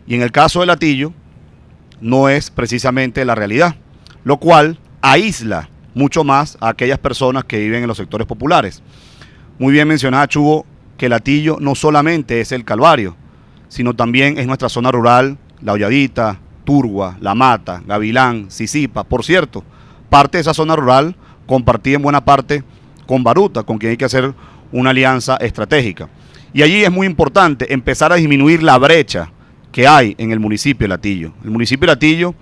Y en el caso de Latillo no es precisamente la realidad, lo cual aísla mucho más a aquellas personas que viven en los sectores populares. Muy bien mencionaba Chugo que Latillo no solamente es el Calvario, sino también es nuestra zona rural, La Holladita, Turgua, La Mata, Gavilán, Sisipa. Por cierto, parte de esa zona rural compartida en buena parte con Baruta, con quien hay que hacer una alianza estratégica. Y allí es muy importante empezar a disminuir la brecha que hay en el municipio de Latillo. El municipio de Latillo,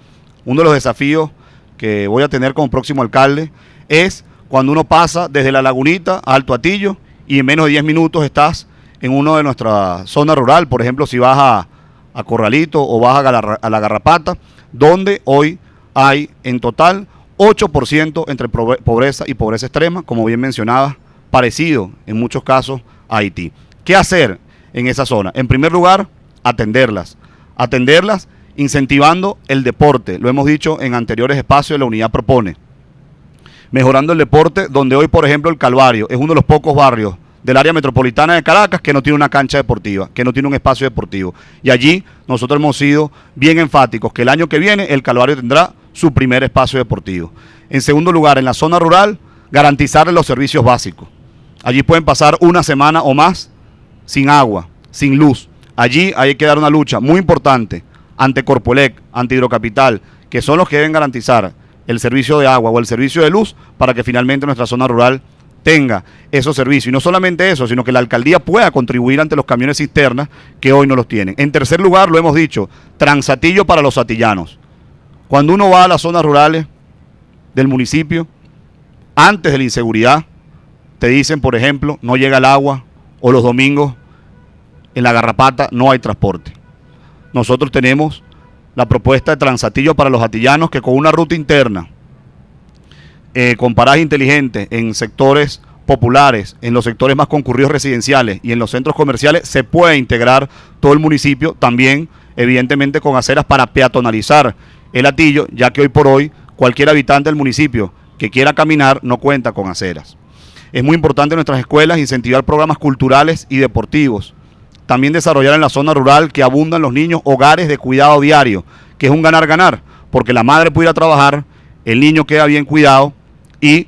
uno de los desafíos que voy a tener como próximo alcalde es cuando uno pasa desde La Lagunita a Alto Atillo y en menos de 10 minutos estás en uno de nuestra zona rural, por ejemplo, si vas a Corralito o vas a la Garrapata, donde hoy hay en total 8% entre pobreza y pobreza extrema, como bien mencionaba, parecido en muchos casos a Haití. ¿Qué hacer en esa zona? En primer lugar, atenderlas incentivando el deporte, lo hemos dicho en anteriores espacios, la unidad propone, mejorando el deporte, donde hoy, por ejemplo, el Calvario es uno de los pocos barrios del área metropolitana de Caracas que no tiene una cancha deportiva, que no tiene un espacio deportivo. Y allí nosotros hemos sido bien enfáticos que el año que viene el Calvario tendrá su primer espacio deportivo. En segundo lugar, en la zona rural, garantizarles los servicios básicos. Allí pueden pasar una semana o más sin agua, sin luz. Allí hay que dar una lucha muy importante ante Corpoelec, ante Hidrocapital, que son los que deben garantizar el servicio de agua o el servicio de luz para que finalmente nuestra zona rural tenga esos servicios. Y no solamente eso, sino que la alcaldía pueda contribuir ante los camiones cisternas que hoy no los tienen. En tercer lugar, lo hemos dicho, Transatillo para los atillanos. Cuando uno va a las zonas rurales del municipio, antes de la inseguridad, te dicen, por ejemplo, no llega el agua o los domingos en la Garrapata no hay transporte. Nosotros tenemos la propuesta de Transatillo para los atillanos que con una ruta interna, con paraje inteligente en sectores populares, en los sectores más concurridos residenciales y en los centros comerciales, se puede integrar todo el municipio, también evidentemente con aceras para peatonalizar el Hatillo, ya que hoy por hoy cualquier habitante del municipio que quiera caminar no cuenta con aceras. Es muy importante en nuestras escuelas incentivar programas culturales y deportivos. También desarrollar en la zona rural que abundan los niños hogares de cuidado diario, que es un ganar-ganar, porque la madre puede ir a trabajar, el niño queda bien cuidado y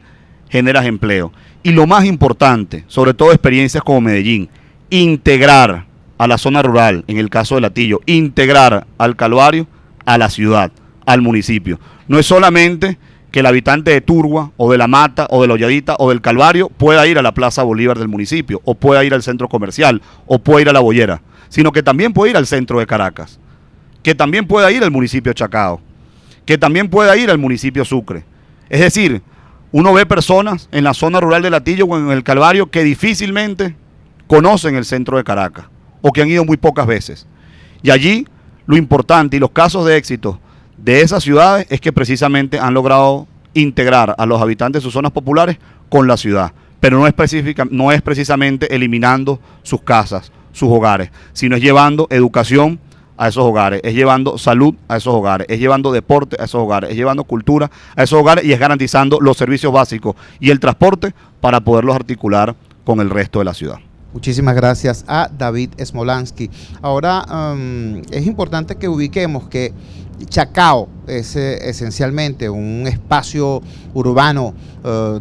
generas empleo. Y lo más importante, sobre todo experiencias como Medellín, integrar a la zona rural, en el caso de Latillo, integrar al Calvario a la ciudad, al municipio. No es solamente que el habitante de Turgua o de La Mata o de La Holladita o del Calvario pueda ir a la Plaza Bolívar del municipio o pueda ir al centro comercial o pueda ir a La Boyera, sino que también puede ir al centro de Caracas, que también pueda ir al municipio de Chacao, que también pueda ir al municipio Sucre. Es decir, uno ve personas en la zona rural de Latillo o en el Calvario que difícilmente conocen el centro de Caracas o que han ido muy pocas veces. Y allí lo importante y los casos de éxito de esas ciudades es que precisamente han logrado integrar a los habitantes de sus zonas populares con la ciudad, pero no es precisamente eliminando sus casas, sus hogares, sino es llevando educación a esos hogares, es llevando salud a esos hogares, es llevando deporte a esos hogares, es llevando cultura a esos hogares y es garantizando los servicios básicos y el transporte para poderlos articular con el resto de la ciudad. Muchísimas gracias a David Smolansky. Ahora es importante que ubiquemos que Chacao es esencialmente un espacio urbano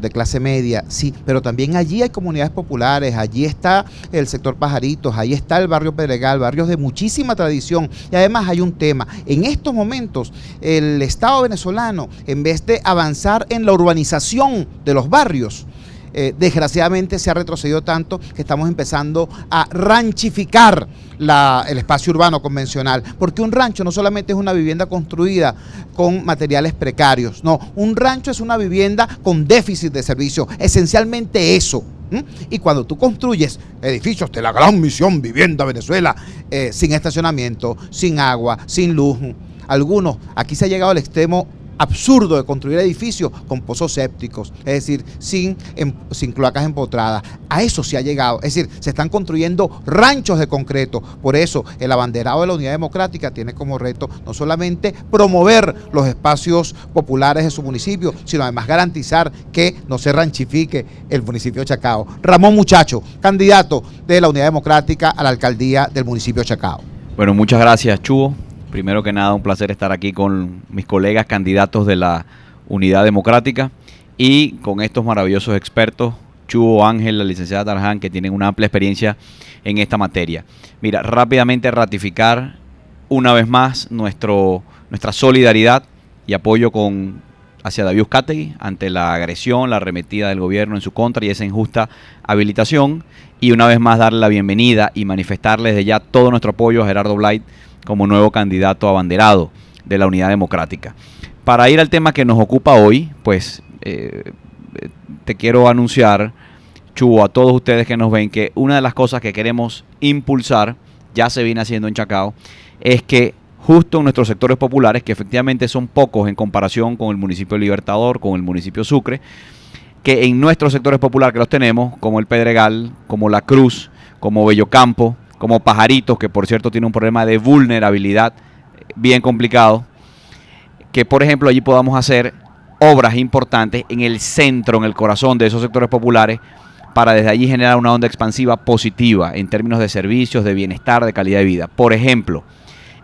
de clase media, sí, pero también allí hay comunidades populares, allí está el sector Pajaritos, ahí está el barrio Pedregal, barrios de muchísima tradición. Y además hay un tema, en estos momentos el Estado venezolano, en vez de avanzar en la urbanización de los barrios, desgraciadamente se ha retrocedido tanto que estamos empezando a ranchificar el espacio urbano convencional, porque un rancho no solamente es una vivienda construida con materiales precarios, no, un rancho es una vivienda con déficit de servicio, esencialmente eso. Y cuando tú construyes edificios de la gran misión Vivienda Venezuela, sin estacionamiento, sin agua, sin luz, algunos, aquí se ha llegado al extremo absurdo de construir edificios con pozos sépticos, es decir, sin cloacas empotradas. A eso se ha llegado, es decir, se están construyendo ranchos de concreto. Por eso el abanderado de la Unidad Democrática tiene como reto no solamente promover los espacios populares de su municipio, sino además garantizar que no se ranchifique el municipio de Chacao. Ramón Muchacho, candidato de la Unidad Democrática a la alcaldía del municipio de Chacao. Bueno, muchas gracias, Chugo. Primero que nada, un placer estar aquí con mis colegas candidatos de la Unidad Democrática y con estos maravillosos expertos, Chugo, Ángel, la licenciada Tarján, que tienen una amplia experiencia en esta materia. Mira, rápidamente ratificar una vez más nuestro nuestra solidaridad y apoyo hacia David Uzcategui ante la agresión, la arremetida del gobierno en su contra y esa injusta habilitación. Y una vez más darle la bienvenida y manifestarle desde ya todo nuestro apoyo a Gerardo Blight como nuevo candidato abanderado de la Unidad Democrática. Para ir al tema que nos ocupa hoy, pues te quiero anunciar, Chubo, a todos ustedes que nos ven, que una de las cosas que queremos impulsar, ya se viene haciendo en Chacao, es que justo en nuestros sectores populares, que efectivamente son pocos en comparación con el municipio Libertador, con el municipio Sucre, que en nuestros sectores populares que los tenemos, como el Pedregal, como La Cruz, como Bellocampo, como Pajaritos, que por cierto tiene un problema de vulnerabilidad bien complicado, que por ejemplo allí podamos hacer obras importantes en el centro, en el corazón de esos sectores populares, para desde allí generar una onda expansiva positiva en términos de servicios, de bienestar, de calidad de vida. Por ejemplo,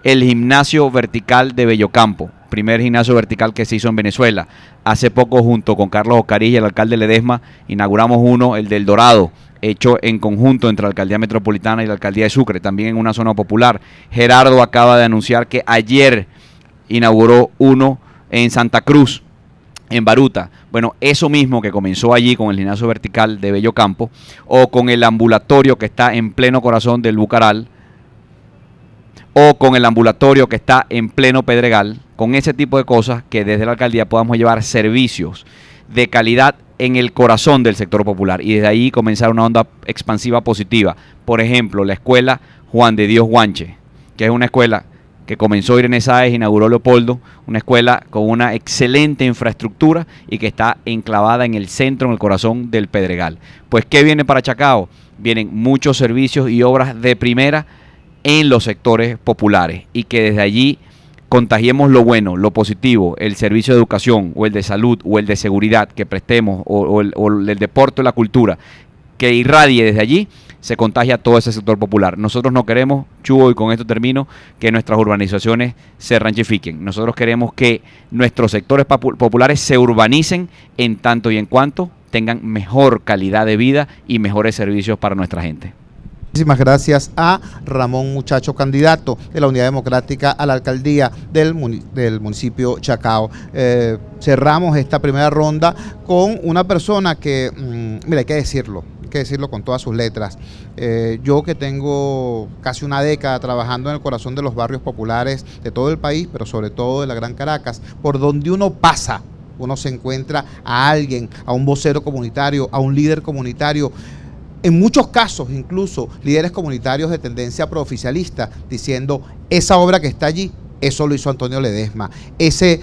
el gimnasio vertical de Bellocampo, primer gimnasio vertical que se hizo en Venezuela. Hace poco, junto con Carlos Oscarilla, el alcalde Ledesma, inauguramos uno, el del Dorado, hecho en conjunto entre la Alcaldía Metropolitana y la Alcaldía de Sucre, también en una zona popular. Gerardo acaba de anunciar que ayer inauguró uno en Santa Cruz, en Baruta. Bueno, eso mismo que comenzó allí con el gimnasio vertical de Bellocampo, o con el ambulatorio que está en pleno corazón del Bucaral, o con el ambulatorio que está en pleno Pedregal, con ese tipo de cosas que desde la alcaldía podamos llevar servicios de calidad en el corazón del sector popular y desde ahí comenzar una onda expansiva positiva. Por ejemplo, la escuela Juan de Dios Guanche, que es una escuela que comenzó Irene Sáez, inauguró Leopoldo, una escuela con una excelente infraestructura y que está enclavada en el centro, en el corazón del Pedregal. Pues, ¿qué viene para Chacao? Vienen muchos servicios y obras de primera en los sectores populares y que desde allí contagiemos lo bueno, lo positivo, el servicio de educación o el de salud o el de seguridad que prestemos o el deporte o la cultura, que irradie desde allí, se contagia todo ese sector popular. Nosotros no queremos, Chubo, y con esto termino, que nuestras urbanizaciones se ranchifiquen. Nosotros queremos que nuestros sectores populares se urbanicen en tanto y en cuanto tengan mejor calidad de vida y mejores servicios para nuestra gente. Muchísimas gracias a Ramón Muchacho, candidato de la Unidad Democrática a la alcaldía del municipio Chacao. Cerramos esta primera ronda con una persona que, mira, hay que decirlo con todas sus letras. Yo que tengo casi una década trabajando en el corazón de los barrios populares de todo el país, pero sobre todo de la Gran Caracas, por donde uno pasa, uno se encuentra a alguien, a un vocero comunitario, a un líder comunitario, en muchos casos incluso líderes comunitarios de tendencia prooficialista, diciendo esa obra que está allí, eso lo hizo Antonio Ledesma. Ese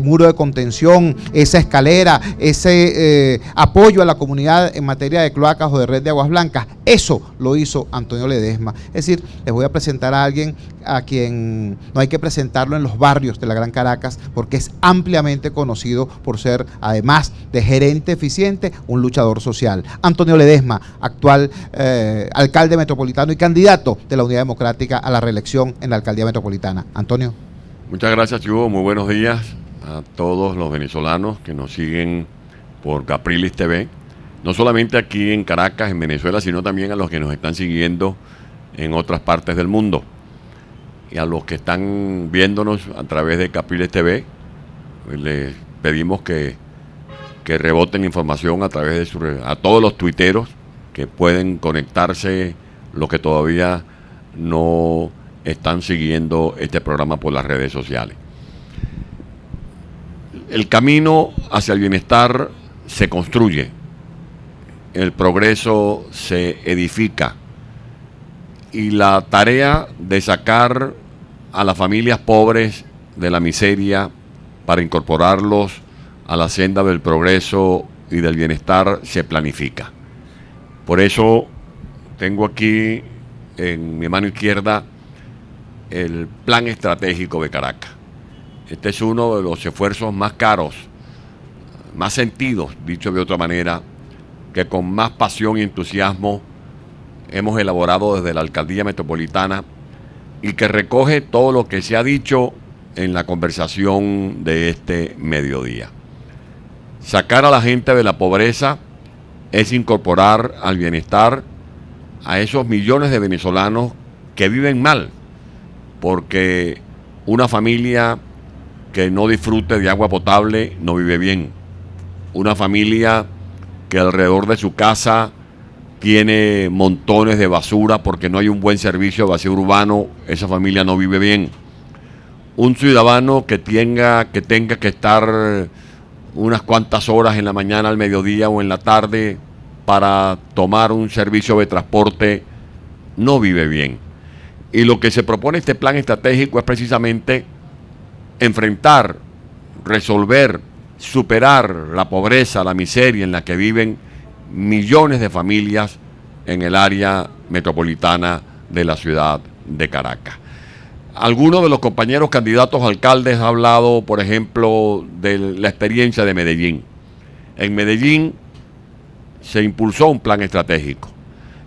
muro de contención, esa escalera, ese apoyo a la comunidad en materia de cloacas o de red de aguas blancas, eso lo hizo Antonio Ledesma. Es decir, les voy a presentar a alguien a quien no hay que presentarlo en los barrios de la Gran Caracas, porque es ampliamente conocido por ser, además de gerente eficiente, un luchador social. Antonio Ledesma, actual alcalde metropolitano y candidato de la Unidad Democrática a la reelección en la alcaldía metropolitana. Antonio. Muchas gracias, Chugo. Muy buenos días a todos los venezolanos que nos siguen por Capriles TV. No solamente aquí en Caracas, en Venezuela, sino también a los que nos están siguiendo en otras partes del mundo. Y a los que están viéndonos a través de Capriles TV, les pedimos que reboten información a través de a todos los tuiteros que pueden conectarse, los que todavía no están siguiendo este programa por las redes sociales. El camino hacia el bienestar se construye, el progreso se edifica y la tarea de sacar a las familias pobres de la miseria para incorporarlos a la senda del progreso y del bienestar se planifica. Por eso tengo aquí en mi mano izquierda el Plan Estratégico de Caracas. Este es uno de los esfuerzos más caros, más sentidos, dicho de otra manera, que con más pasión y entusiasmo hemos elaborado desde la Alcaldía Metropolitana y que recoge todo lo que se ha dicho en la conversación de este mediodía. Sacar a la gente de la pobreza es incorporar al bienestar a esos millones de venezolanos que viven mal, porque una familia que no disfrute de agua potable no vive bien. Una familia que alrededor de su casa tiene montones de basura porque no hay un buen servicio de vacío urbano, esa familia no vive bien. Un ciudadano que tenga que estar unas cuantas horas en la mañana, al mediodía o en la tarde para tomar un servicio de transporte no vive bien. Y lo que se propone este plan estratégico es precisamente enfrentar, resolver, superar la pobreza, la miseria en la que viven millones de familias en el área metropolitana de la ciudad de Caracas. Algunos de los compañeros candidatos a alcaldes han hablado, por ejemplo, de la experiencia de Medellín. En Medellín se impulsó un plan estratégico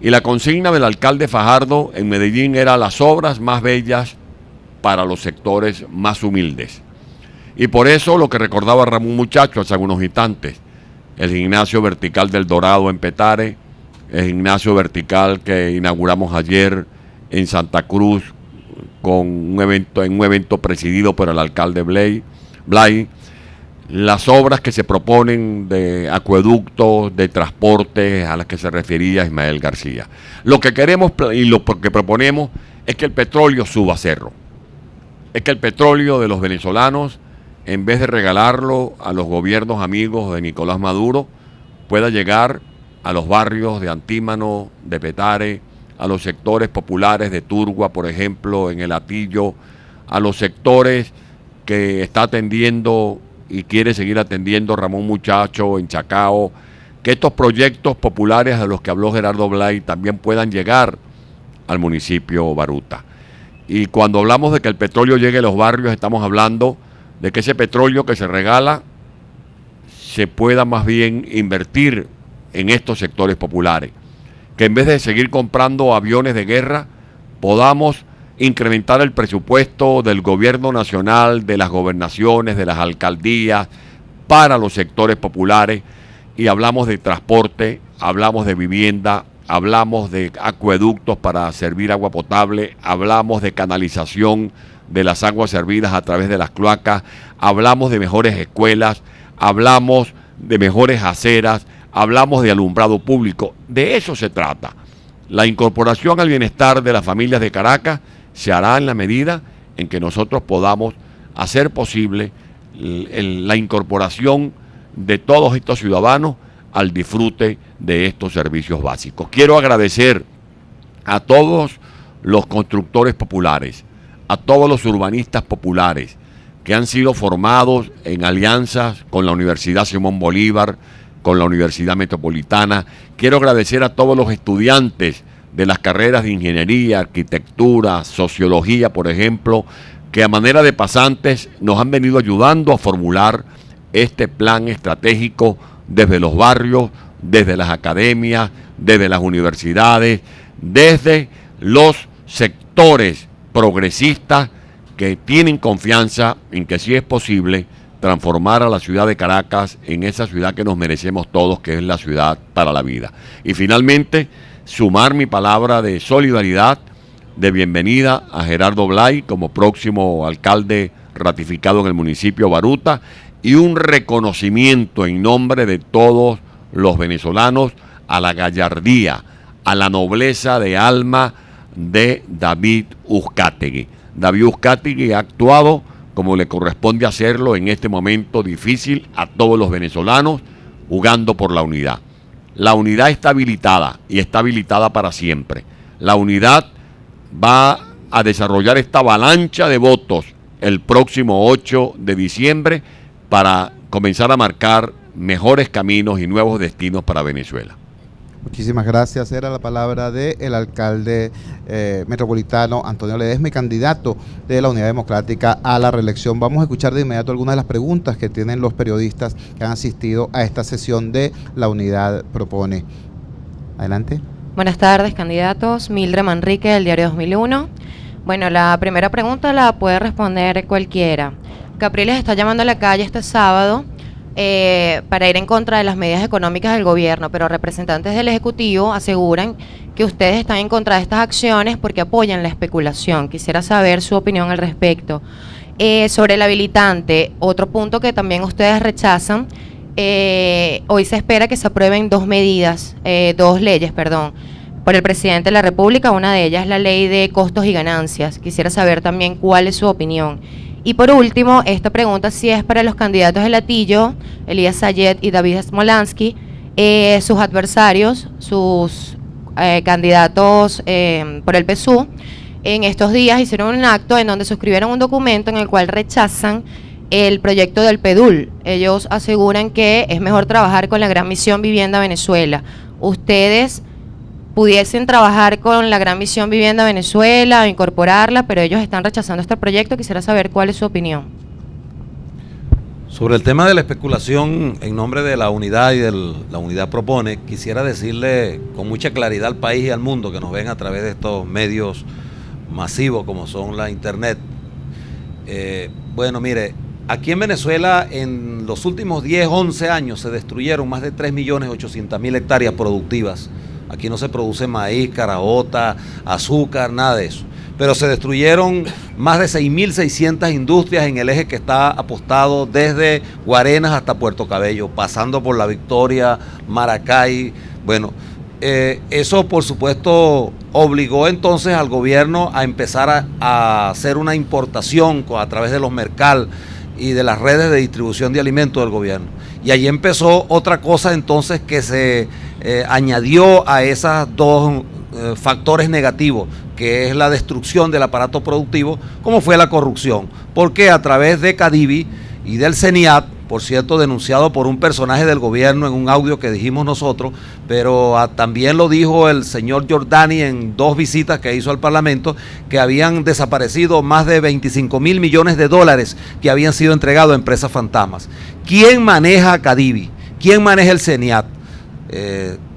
y la consigna del alcalde Fajardo en Medellín era las obras más bellas para los sectores más humildes. Y por eso lo que recordaba Ramón Muchacho hace algunos instantes, el gimnasio vertical del Dorado en Petare, el gimnasio vertical que inauguramos ayer en Santa Cruz con un evento presidido por el alcalde Blay, las obras que se proponen de acueductos, de transporte a las que se refería Ismael García. Lo que queremos y lo que proponemos es que el petróleo suba a cerro, es que el petróleo de los venezolanos, en vez de regalarlo a los gobiernos amigos de Nicolás Maduro, pueda llegar a los barrios de Antímano, de Petare, a los sectores populares de Turgua, por ejemplo, en El Hatillo, a los sectores que está atendiendo y quiere seguir atendiendo Ramón Muchacho en Chacao, que estos proyectos populares a los que habló Gerardo Blay también puedan llegar al municipio Baruta. Y cuando hablamos de que el petróleo llegue a los barrios, estamos hablando de que ese petróleo que se regala se pueda más bien invertir en estos sectores populares, que en vez de seguir comprando aviones de guerra, podamos incrementar el presupuesto del gobierno nacional, de las gobernaciones, de las alcaldías, para los sectores populares. Y hablamos de transporte, hablamos de vivienda, hablamos de acueductos para servir agua potable, hablamos de canalización de las aguas servidas a través de las cloacas, hablamos de mejores escuelas, hablamos de mejores aceras, hablamos de alumbrado público. De eso se trata. La incorporación al bienestar de las familias de Caracas se hará en la medida en que nosotros podamos hacer posible la incorporación de todos estos ciudadanos al disfrute de estos servicios básicos. Quiero agradecer a todos los constructores populares, a todos los urbanistas populares que han sido formados en alianzas con la Universidad Simón Bolívar, con la Universidad Metropolitana. Quiero agradecer a todos los estudiantes de las carreras de ingeniería, arquitectura, sociología, por ejemplo, que a manera de pasantes nos han venido ayudando a formular este plan estratégico desde los barrios, desde las academias, desde las universidades, desde los sectores progresistas que tienen confianza en que sí es posible transformar a la ciudad de Caracas en esa ciudad que nos merecemos todos, que es la ciudad para la vida. Y finalmente, sumar mi palabra de solidaridad, de bienvenida a Gerardo Blay como próximo alcalde ratificado en el municipio Baruta, y un reconocimiento en nombre de todos los venezolanos a la gallardía, a la nobleza de alma de David Uzcategui. David Uzcategui ha actuado como le corresponde hacerlo en este momento difícil a todos los venezolanos, jugando por la unidad. La unidad está habilitada y está habilitada para siempre. La unidad va a desarrollar esta avalancha de votos el próximo 8 de diciembre para comenzar a marcar mejores caminos y nuevos destinos para Venezuela. Muchísimas gracias. Era la palabra del alcalde metropolitano Antonio Ledesma, candidato de la Unidad Democrática a la reelección. Vamos a escuchar de inmediato algunas de las preguntas que tienen los periodistas que han asistido a esta sesión de La Unidad Propone. Adelante. Buenas tardes, candidatos. Mildred Manrique, del diario 2001. Bueno, la primera pregunta la puede responder cualquiera. Capriles está llamando a la calle este sábado para ir en contra de las medidas económicas del gobierno, pero representantes del Ejecutivo aseguran que ustedes están en contra de estas acciones porque apoyan la especulación. Quisiera saber su opinión al respecto. Sobre el habilitante, otro punto que también ustedes rechazan, hoy se espera que se aprueben dos leyes, por el presidente de la República. Una de ellas es la ley de costos y ganancias. Quisiera saber también cuál es su opinión. Y por último, esta pregunta sí es para los candidatos de Latillo, Elías Sayed y David Smolansky, sus adversarios, sus candidatos por el PSUV. En estos días hicieron un acto en donde suscribieron un documento en el cual rechazan el proyecto del PEDUL. Ellos aseguran que es mejor trabajar con la Gran Misión Vivienda Venezuela. ¿Ustedes pudiesen trabajar con la Gran Misión Vivienda Venezuela o incorporarla, pero ellos están rechazando este proyecto? Quisiera saber cuál es su opinión. Sobre el tema de la especulación en nombre de la unidad y de la unidad propone, quisiera decirle con mucha claridad al país y al mundo que nos ven a través de estos medios masivos como son la internet. Bueno, mire, aquí en Venezuela en los últimos 10, 11 años se destruyeron más de 3.800.000 hectáreas productivas. Aquí no se produce maíz, caraota, azúcar, nada de eso. Pero se destruyeron más de 6.600 industrias en el eje que está apostado desde Guarenas hasta Puerto Cabello, pasando por La Victoria, Maracay. Bueno, eso por supuesto obligó entonces al gobierno a empezar a hacer una importación a través de los mercal y de las redes de distribución de alimentos del gobierno. Y allí empezó otra cosa entonces que se añadió a esos dos factores negativos, que es la destrucción del aparato productivo, como fue la corrupción, porque a través de Cadivi y del CENIAT, por cierto, denunciado por un personaje del gobierno en un audio que dijimos nosotros, pero también lo dijo el señor Giordani en 2 visitas que hizo al Parlamento, que habían desaparecido más de 25.000 millones de dólares que habían sido entregados a empresas fantasmas. ¿Quién maneja Cadivi? ¿Quién maneja el CENIAT?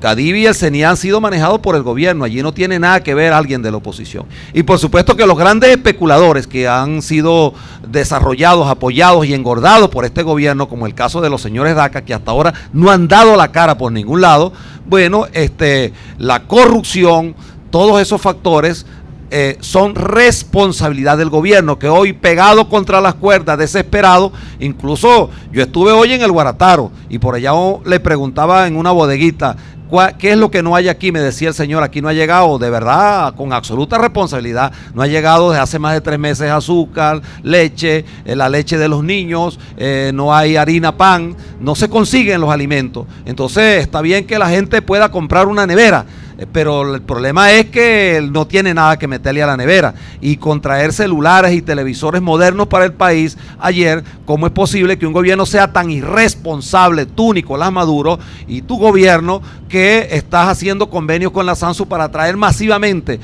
Cadivi y el CENIAT han sido manejados por el gobierno, allí no tiene nada que ver alguien de la oposición. Y por supuesto que los grandes especuladores que han sido desarrollados, apoyados y engordados por este gobierno, como el caso de los señores DACA, que hasta ahora no han dado la cara por ningún lado, bueno, la corrupción, todos esos factores son responsabilidad del gobierno, que hoy pegado contra las cuerdas, desesperado. Incluso yo estuve hoy en el Guarataro y por allá le preguntaba en una bodeguita, ¿qué es lo que no hay aquí? Me decía el señor, aquí no ha llegado, de verdad, con absoluta responsabilidad, no ha llegado desde hace más de 3 meses azúcar, leche, la leche de los niños, no hay harina, pan, no se consiguen los alimentos. Entonces está bien que la gente pueda comprar una nevera, pero el problema es que no tiene nada que meterle a la nevera. Y con traer celulares y televisores modernos para el país ayer, ¿cómo es posible que un gobierno sea tan irresponsable, tú, Nicolás Maduro, y tu gobierno, que estás haciendo convenios con la SANSU para traer masivamente,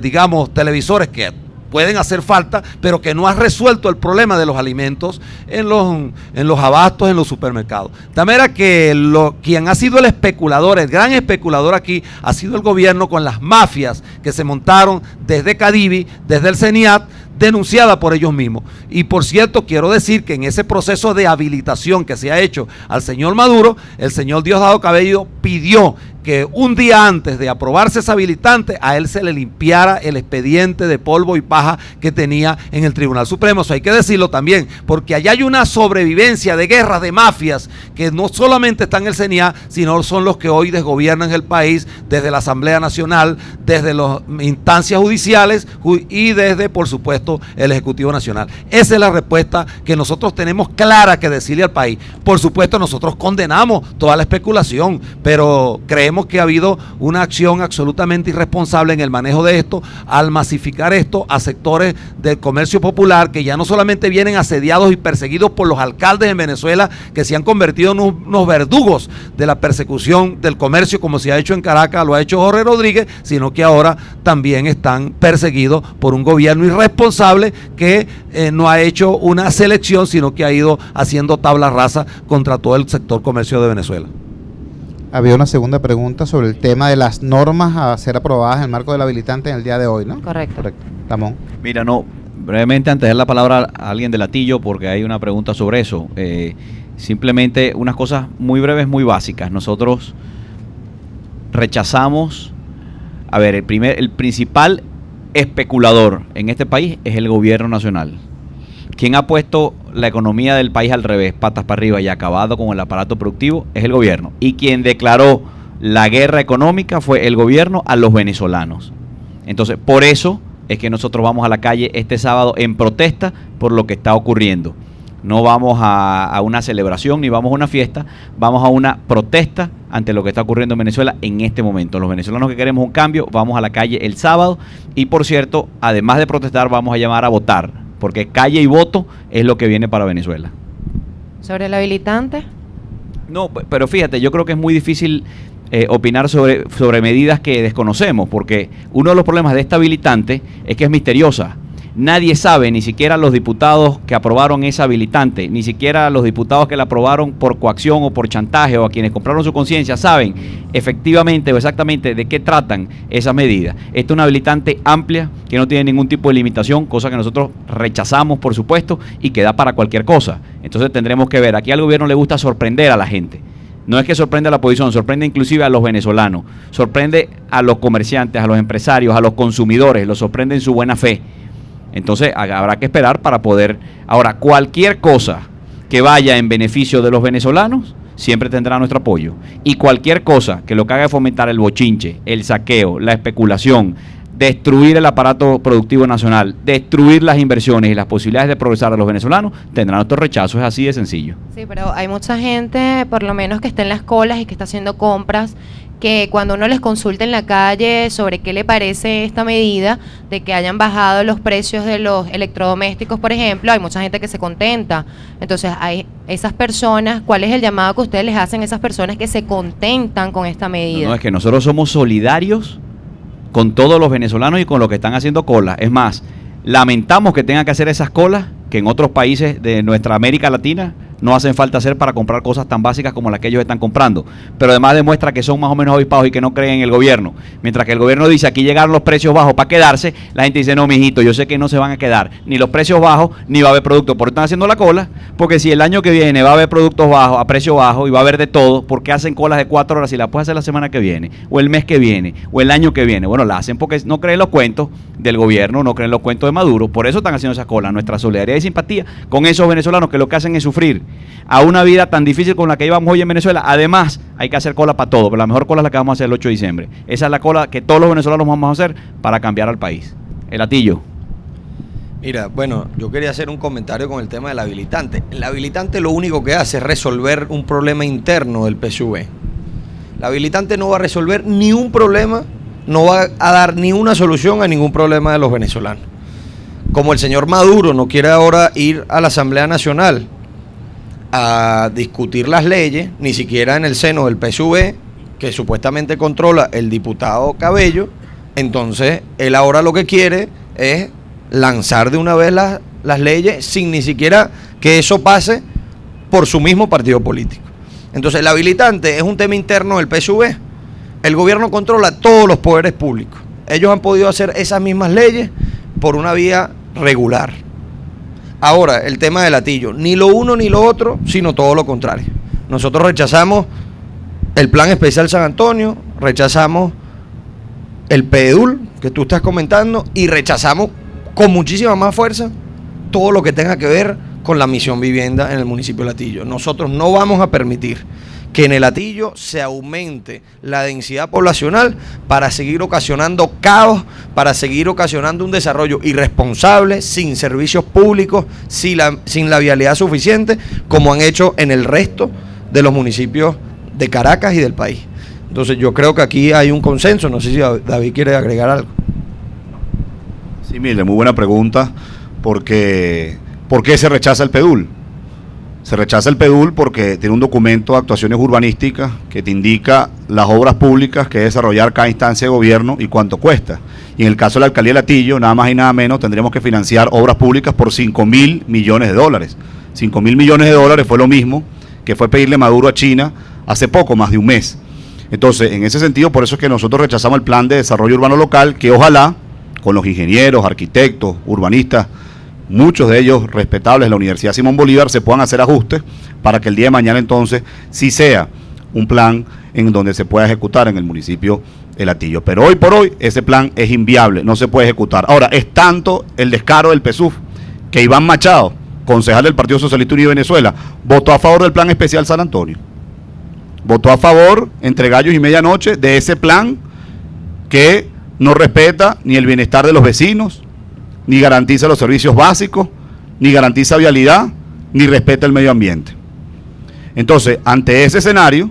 digamos, televisores que pueden hacer falta, pero que no has resuelto el problema de los alimentos en los abastos, en los supermercados? De manera que quien ha sido el especulador, el gran especulador aquí, ha sido el gobierno con las mafias que se montaron desde Cadivi, desde el CENIAT, denunciada por ellos mismos. Y por cierto, quiero decir que en ese proceso de habilitación que se ha hecho al señor Maduro, el señor Diosdado Cabello pidió que un día antes de aprobarse ese habilitante, a él se le limpiara el expediente de polvo y paja que tenía en el Tribunal Supremo. Eso hay que decirlo también, porque allá hay una sobrevivencia de guerras de mafias que no solamente están en el CENIAT, sino son los que hoy desgobiernan el país desde la Asamblea Nacional, desde las instancias judiciales y desde, por supuesto, el Ejecutivo Nacional. Esa es la respuesta que nosotros tenemos clara que decirle al país. Por supuesto, nosotros condenamos toda la especulación, pero creemos que ha habido una acción absolutamente irresponsable en el manejo de esto, al masificar esto a sectores del comercio popular que ya no solamente vienen asediados y perseguidos por los alcaldes en Venezuela, que se han convertido en unos verdugos de la persecución del comercio, como se ha hecho en Caracas, lo ha hecho Jorge Rodríguez, sino que ahora también están perseguidos por un gobierno irresponsable que no ha hecho una selección, sino que ha ido haciendo tabla rasa contra todo el sector comercio de Venezuela. Había una segunda pregunta sobre el tema de las normas a ser aprobadas en el marco del habilitante en el día de hoy, ¿no? Correcto. Ramón. Mira, brevemente antes de dar la palabra a alguien de Latillo, porque hay una pregunta sobre eso. Simplemente unas cosas muy breves, muy básicas. Nosotros rechazamos, el principal especulador en este país es el gobierno nacional. quien ha puesto la economía del país al revés, patas para arriba y acabado con el aparato productivo es el gobierno. Y quien declaró la guerra económica fue el gobierno a los venezolanos. Entonces, por eso es que nosotros vamos a la calle este sábado en protesta por lo que está ocurriendo. No vamos a una celebración ni vamos a una fiesta, vamos a una protesta ante lo que está ocurriendo en Venezuela en este momento. Los venezolanos que queremos un cambio, vamos a la calle el sábado y, por cierto, además de protestar, vamos a llamar a votar, porque calle y voto es lo que viene para Venezuela. ¿Sobre el habilitante? No, pero fíjate, yo creo que es muy difícil opinar sobre medidas que desconocemos, porque uno de los problemas de esta habilitante es que es misteriosa. Nadie sabe, ni siquiera los diputados que aprobaron esa habilitante, ni siquiera los diputados que la aprobaron por coacción o por chantaje o a quienes compraron su conciencia, saben efectivamente o exactamente de qué tratan esas medidas. Esta es una habilitante amplia que no tiene ningún tipo de limitación, cosa que nosotros rechazamos, por supuesto, y que da para cualquier cosa. Entonces tendremos que ver, aquí al gobierno le gusta sorprender a la gente. No es que sorprende a la oposición, sorprende inclusive a los venezolanos, sorprende a los comerciantes, a los empresarios, a los consumidores, los sorprende en su buena fe. Entonces habrá que esperar para poder... Ahora, cualquier cosa que vaya en beneficio de los venezolanos siempre tendrá nuestro apoyo. Y cualquier cosa que lo que haga es fomentar el bochinche, el saqueo, la especulación, destruir el aparato productivo nacional, destruir las inversiones y las posibilidades de progresar de los venezolanos, tendrá nuestro rechazo. Es así de sencillo. Sí, pero hay mucha gente, por lo menos que está en las colas y que está haciendo compras, que cuando uno les consulta en la calle sobre qué le parece esta medida de que hayan bajado los precios de los electrodomésticos, por ejemplo, hay mucha gente que se contenta. Entonces, hay esas personas, ¿cuál es el llamado que ustedes les hacen a esas personas que se contentan con esta medida? No, es que nosotros somos solidarios con todos los venezolanos y con los que están haciendo colas. Es más, lamentamos que tengan que hacer esas colas que en otros países de nuestra América Latina no hacen falta hacer para comprar cosas tan básicas como las que ellos están comprando. Pero además demuestra que son más o menos avispados y que no creen en el gobierno. Mientras que el gobierno dice, aquí llegaron los precios bajos para quedarse, la gente dice, no, mijito, yo sé que no se van a quedar ni los precios bajos, ni va a haber productos. Por eso están haciendo la cola, porque si el año que viene va a haber productos bajos, a precio bajo, y va a haber de todo, ¿por qué hacen colas de 4 horas si la pueden hacer la semana que viene, o el mes que viene, o el año que viene? Bueno, la hacen porque no creen los cuentos del gobierno, no creen los cuentos de Maduro, por eso están haciendo esas colas. Nuestra solidaridad y simpatía con esos venezolanos que lo que hacen es sufrir a una vida tan difícil con la que llevamos hoy en Venezuela. Además, hay que hacer cola para todo, pero la mejor cola es la que vamos a hacer el 8 de diciembre. Esa es la cola que todos los venezolanos vamos a hacer para cambiar al país. El Atillo. Mira, bueno, yo quería hacer un comentario con el tema del habilitante. El habilitante lo único que hace es resolver un problema interno del PSUV. El habilitante no va a resolver ni un problema, no va a dar ni una solución a ningún problema de los venezolanos. Como el señor Maduro no quiere ahora ir a la Asamblea Nacional a discutir las leyes, ni siquiera en el seno del PSUV, que supuestamente controla el diputado Cabello, entonces él ahora lo que quiere es lanzar de una vez las leyes sin ni siquiera que eso pase por su mismo partido político. Entonces el habilitante es un tema interno del PSUV. El gobierno controla todos los poderes públicos. Ellos han podido hacer esas mismas leyes por una vía regular. Ahora, el tema del Atillo, ni lo uno ni lo otro, sino todo lo contrario. Nosotros rechazamos el Plan Especial San Antonio, rechazamos el PEDUL, que tú estás comentando, y rechazamos con muchísima más fuerza todo lo que tenga que ver con la misión vivienda en el municipio de Atillo. Nosotros no vamos a permitir que en el Atillo se aumente la densidad poblacional para seguir ocasionando caos, para seguir ocasionando un desarrollo irresponsable, sin servicios públicos, sin la vialidad suficiente, como han hecho en el resto de los municipios de Caracas y del país. Entonces yo creo que aquí hay un consenso. No sé si David quiere agregar algo. Sí, mire, muy buena pregunta, porque ¿por qué se rechaza el PEDUL? Se rechaza el PEDUL porque tiene un documento de actuaciones urbanísticas que te indica las obras públicas que debe desarrollar cada instancia de gobierno y cuánto cuesta. Y en el caso de la alcaldía de Latillo, nada más y nada menos, tendríamos que financiar obras públicas por 5.000 millones de dólares. 5.000 millones de dólares fue lo mismo que fue pedirle Maduro a China hace poco, más de un mes. Entonces, en ese sentido, por eso es que nosotros rechazamos el plan de desarrollo urbano local, que ojalá, con los ingenieros, arquitectos, urbanistas, muchos de ellos respetables de la Universidad Simón Bolívar, se puedan hacer ajustes para que el día de mañana entonces sí sea un plan en donde se pueda ejecutar en el municipio de Latillo. Pero hoy por hoy ese plan es inviable, no se puede ejecutar. Ahora, es tanto el descaro del PSUV que Iván Machado, concejal del Partido Socialista Unido de Venezuela, votó a favor del plan especial San Antonio. Votó a favor, entre gallos y medianoche, de ese plan que no respeta ni el bienestar de los vecinos, ni garantiza los servicios básicos, ni garantiza vialidad, ni respeta el medio ambiente. Entonces, ante ese escenario,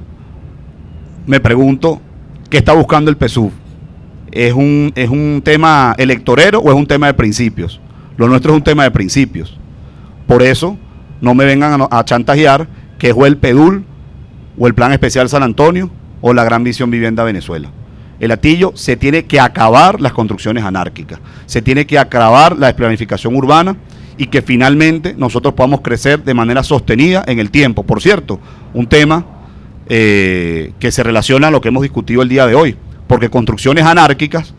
me pregunto, ¿qué está buscando el PSUV? ¿Es un tema electorero o es un tema de principios? Lo nuestro es un tema de principios. Por eso, no me vengan a chantajear que es o el PEDUL, o el Plan Especial San Antonio, o la Gran Visión Vivienda Venezuela. El Hatillo se tiene que acabar las construcciones anárquicas, se tiene que acabar la desplanificación urbana y que finalmente nosotros podamos crecer de manera sostenida en el tiempo. Por cierto, un tema que se relaciona a lo que hemos discutido el día de hoy, porque construcciones anárquicas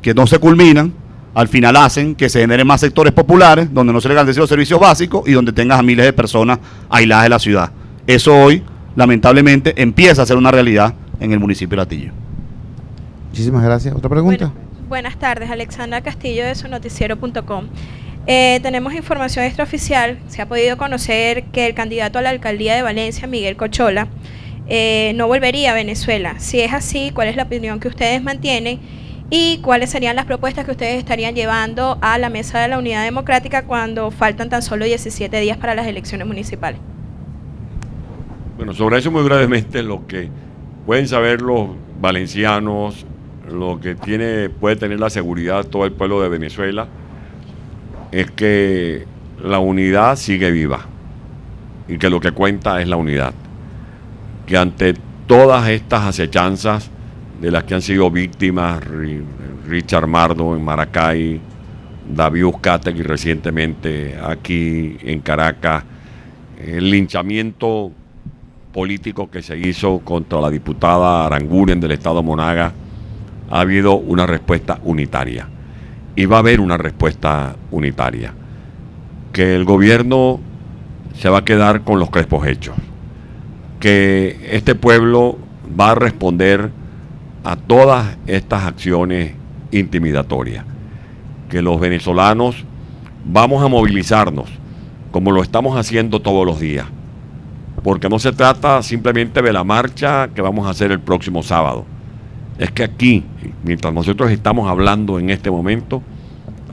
que no se culminan, al final hacen que se generen más sectores populares, donde no se les garanticen los servicios básicos y donde tengas a miles de personas aisladas de la ciudad. Eso hoy, lamentablemente, empieza a ser una realidad en el municipio de Hatillo. Muchísimas gracias. ¿Otra pregunta? Buenas tardes, Alexandra Castillo de sunoticiero.com. Tenemos información extraoficial, se ha podido conocer que el candidato a la alcaldía de Valencia, Miguel Cochola, no volvería a Venezuela. Si es así, ¿cuál es la opinión que ustedes mantienen y cuáles serían las propuestas que ustedes estarían llevando a la mesa de la Unidad Democrática cuando faltan tan solo 17 días para las elecciones municipales? Bueno, sobre eso muy brevemente, lo que pueden saber los valencianos, lo que puede tener la seguridad todo el pueblo de Venezuela, es que la unidad sigue viva y que lo que cuenta es la unidad. Que ante todas estas acechanzas de las que han sido víctimas Richard Mardo en Maracay, David Uzcategui recientemente aquí en Caracas, el linchamiento político que se hizo contra la diputada Aranguren del estado Monaga, ha habido una respuesta unitaria y va a haber una respuesta unitaria, que el gobierno se va a quedar con los crespos hechos, que este pueblo va a responder a todas estas acciones intimidatorias, que los venezolanos vamos a movilizarnos como lo estamos haciendo todos los días, porque no se trata simplemente de la marcha que vamos a hacer el próximo sábado. Es que aquí, mientras nosotros estamos hablando en este momento,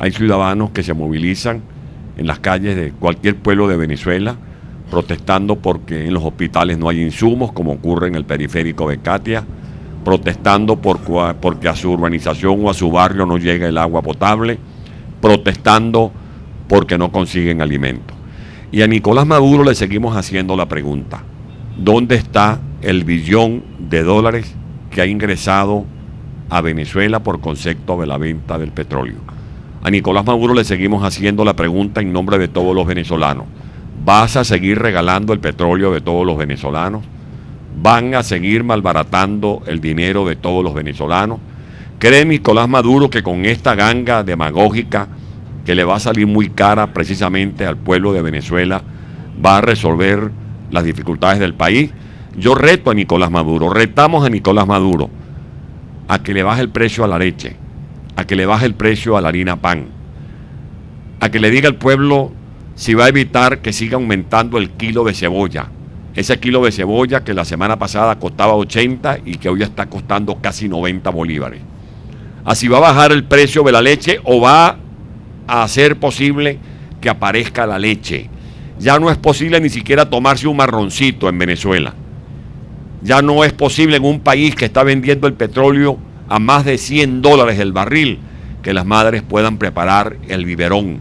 hay ciudadanos que se movilizan en las calles de cualquier pueblo de Venezuela, protestando porque en los hospitales no hay insumos, como ocurre en el periférico de Katia, protestando porque a su urbanización o a su barrio no llega el agua potable, protestando porque no consiguen alimentos. Y a Nicolás Maduro le seguimos haciendo la pregunta: ¿dónde está el billón de dólares que ha ingresado a Venezuela por concepto de la venta del petróleo? A Nicolás Maduro le seguimos haciendo la pregunta en nombre de todos los venezolanos: ¿vas a seguir regalando el petróleo de todos los venezolanos? ¿Van a seguir malbaratando el dinero de todos los venezolanos? ¿Cree Nicolás Maduro que con esta ganga demagógica, que le va a salir muy cara precisamente al pueblo de Venezuela, va a resolver las dificultades del país? Yo reto a Nicolás Maduro, retamos a Nicolás Maduro a que le baje el precio a la leche, a que le baje el precio a la harina pan, a que le diga al pueblo si va a evitar que siga aumentando el kilo de cebolla, ese kilo de cebolla que la semana pasada costaba 80 y que hoy está costando casi 90 bolívares. Así va a bajar el precio de la leche o va a hacer posible que aparezca la leche. Ya no es posible ni siquiera tomarse un marroncito en Venezuela. Ya no es posible en un país que está vendiendo el petróleo a más de $100 el barril, que las madres puedan preparar el biberón.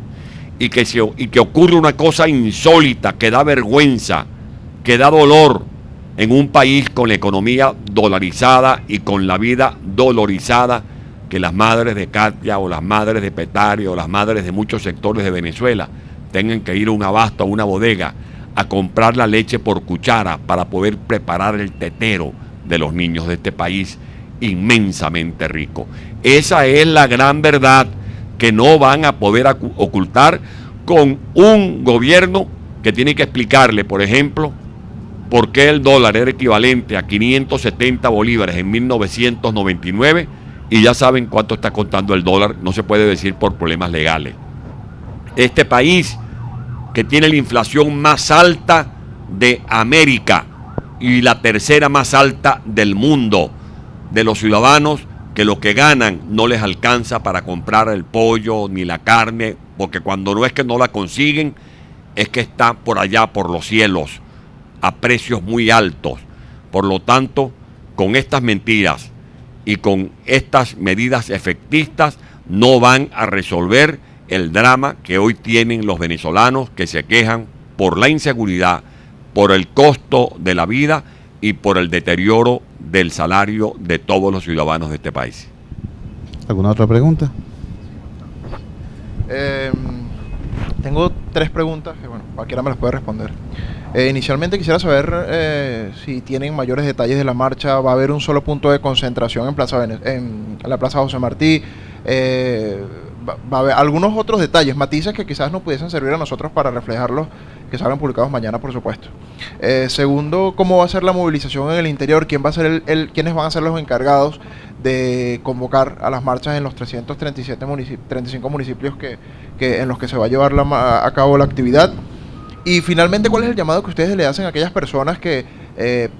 Y que ocurre una cosa insólita, que da vergüenza, que da dolor en un país con la economía dolarizada y con la vida dolorizada, que las madres de Katia o las madres de Petare o las madres de muchos sectores de Venezuela tengan que ir a un abasto, a una bodega, a comprar la leche por cuchara para poder preparar el tetero de los niños de este país inmensamente rico. Esa es la gran verdad que no van a poder ocultar con un gobierno que tiene que explicarle, por ejemplo, por qué el dólar era equivalente a 570 bolívares en 1999 y ya saben cuánto está costando el dólar. No se puede decir por problemas legales. Este país que tiene la inflación más alta de América y la tercera más alta del mundo, de los ciudadanos que lo que ganan no les alcanza para comprar el pollo ni la carne, porque cuando no es que no la consiguen, es que está por allá, por los cielos, a precios muy altos. Por lo tanto, con estas mentiras y con estas medidas efectistas no van a resolver el drama que hoy tienen los venezolanos, que se quejan por la inseguridad, por el costo de la vida y por el deterioro del salario de todos los ciudadanos de este país. ¿Alguna otra pregunta? Tengo 3 preguntas, que bueno, cualquiera me las puede responder. Inicialmente quisiera saber si tienen mayores detalles de la marcha. ¿Va a haber un solo punto de concentración en la Plaza José Martí? ¿Va a haber algunos otros detalles, matices que quizás nos pudiesen servir a nosotros para reflejarlos, que salgan publicados mañana, por supuesto? Segundo, ¿cómo va a ser la movilización en el interior? ¿Quiénes van a ser los encargados de convocar a las marchas en los 35 municipios en los que se va a llevar a cabo la actividad? Y finalmente, ¿cuál es el llamado que ustedes le hacen a aquellas personas que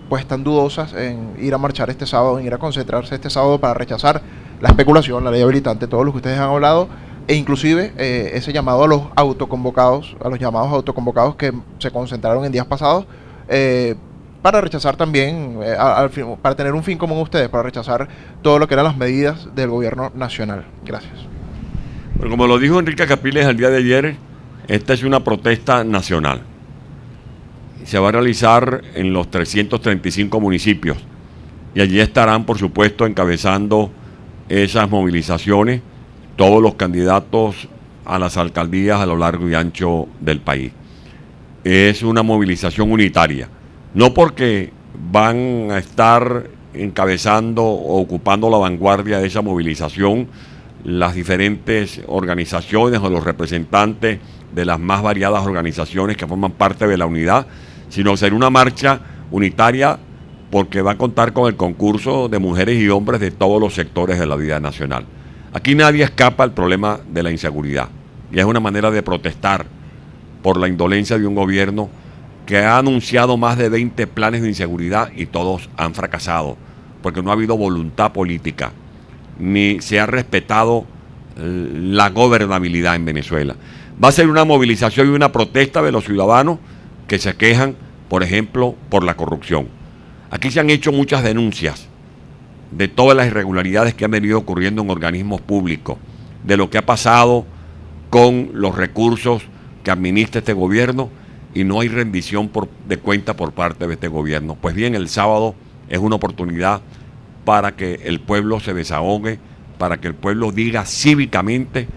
pues están dudosas en ir a marchar este sábado, en ir a concentrarse este sábado para rechazar la especulación, la ley habilitante, todo lo que ustedes han hablado, e inclusive ese llamado a los autoconvocados, a los llamados autoconvocados que se concentraron en días pasados, para rechazar también, para tener un fin común ustedes, para rechazar todo lo que eran las medidas del gobierno nacional? Gracias. Bueno, como lo dijo Enrique Capriles el día de ayer, esta es una protesta nacional. Se va a realizar en los 335 municipios y allí estarán, por supuesto, encabezando esas movilizaciones todos los candidatos a las alcaldías a lo largo y ancho del país. Es una movilización unitaria, no porque van a estar encabezando o ocupando la vanguardia de esa movilización las diferentes organizaciones o los representantes de las más variadas organizaciones que forman parte de la unidad, sino ser una marcha unitaria porque va a contar con el concurso de mujeres y hombres de todos los sectores de la vida nacional. Aquí nadie escapa al problema de la inseguridad y es una manera de protestar por la indolencia de un gobierno que ha anunciado más de 20 planes de inseguridad y todos han fracasado porque no ha habido voluntad política ni se ha respetado la gobernabilidad en Venezuela. Va a ser una movilización y una protesta de los ciudadanos que se quejan, por ejemplo, por la corrupción. Aquí se han hecho muchas denuncias de todas las irregularidades que han venido ocurriendo en organismos públicos, de lo que ha pasado con los recursos que administra este gobierno y no hay rendición de cuenta por parte de este gobierno. Pues bien, el sábado es una oportunidad para que el pueblo se desahogue, para que el pueblo diga cívicamente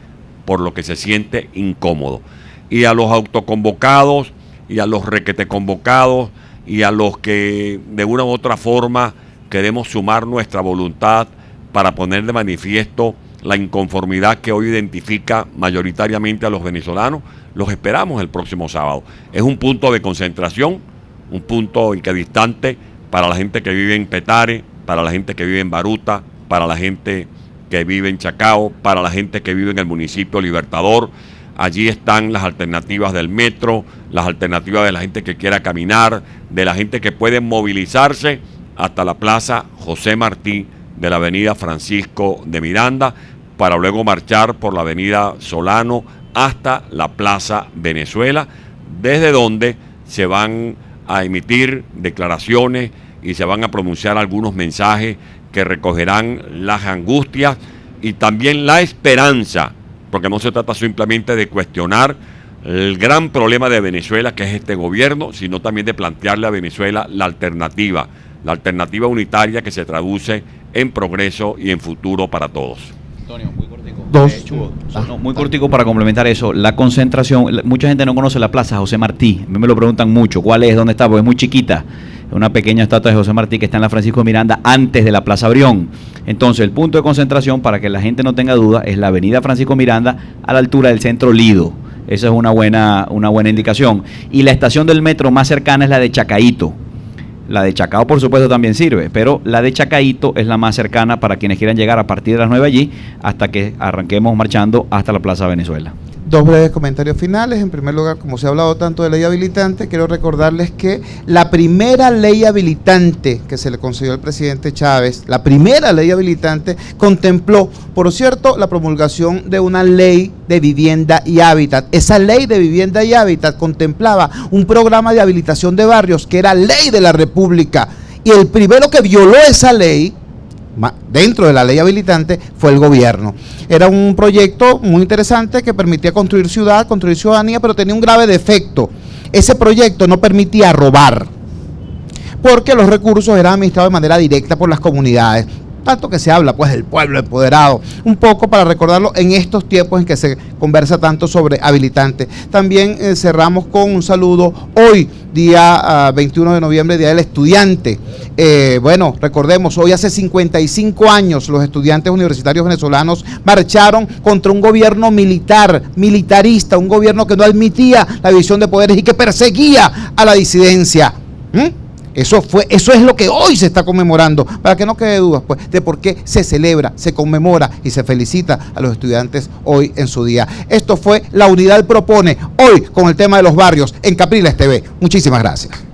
por lo que se siente incómodo. Y a los autoconvocados y a los requeteconvocados y a los que de una u otra forma queremos sumar nuestra voluntad para poner de manifiesto la inconformidad que hoy identifica mayoritariamente a los venezolanos, los esperamos el próximo sábado. Es un punto de concentración, un punto equidistante para la gente que vive en Petare, para la gente que vive en Baruta, para la gente que vive en Chacao, para la gente que vive en el municipio Libertador. Allí están las alternativas del metro, las alternativas de la gente que quiera caminar, de la gente que puede movilizarse hasta la Plaza José Martí de la avenida Francisco de Miranda, para luego marchar por la avenida Solano hasta la Plaza Venezuela, desde donde se van a emitir declaraciones y se van a pronunciar algunos mensajes que recogerán las angustias y también la esperanza, porque no se trata simplemente de cuestionar el gran problema de Venezuela, que es este gobierno, sino también de plantearle a Venezuela la alternativa unitaria que se traduce en progreso y en futuro para todos. Antonio, muy cortico. Muy cortico para complementar eso. La concentración, mucha gente no conoce la Plaza José Martí. A mí me lo preguntan mucho. ¿Cuál es? ¿Dónde está? Porque es muy chiquita. Una pequeña estatua de José Martí que está en la Francisco de Miranda antes de la Plaza Brión. Entonces, el punto de concentración, para que la gente no tenga duda, es la avenida Francisco Miranda a la altura del centro Lido. Esa es una buena indicación. Y la estación del metro más cercana es la de Chacaíto. La de Chacao, por supuesto, también sirve, pero la de Chacaíto es la más cercana para quienes quieran llegar a partir de las 9 allí hasta que arranquemos marchando hasta la Plaza Venezuela. Dos breves comentarios finales. En primer lugar, como se ha hablado tanto de ley habilitante, quiero recordarles que la primera ley habilitante que se le concedió al presidente Chávez, la primera ley habilitante, contempló, por cierto, la promulgación de una ley de vivienda y hábitat. Esa ley de vivienda y hábitat contemplaba un programa de habilitación de barrios que era ley de la República, y el primero que violó esa ley dentro de la ley habilitante fue el gobierno. Era un proyecto muy interesante que permitía construir ciudad, construir ciudadanía, pero tenía un grave defecto. Ese proyecto no permitía robar, porque los recursos eran administrados de manera directa por las comunidades. Tanto que se habla pues del pueblo empoderado, un poco para recordarlo en estos tiempos en que se conversa tanto sobre habilitante. También cerramos con un saludo hoy, día 21 de noviembre, Día del Estudiante. Bueno, recordemos, hoy hace 55 años los estudiantes universitarios venezolanos marcharon contra un gobierno militarista, un gobierno que no admitía la división de poderes y que perseguía a la disidencia. Eso es lo que hoy se está conmemorando, para que no quede dudas pues de por qué se celebra, se conmemora y se felicita a los estudiantes hoy en su día. Esto fue La Unidad Propone, hoy con el tema de los barrios en Capriles TV. Muchísimas gracias.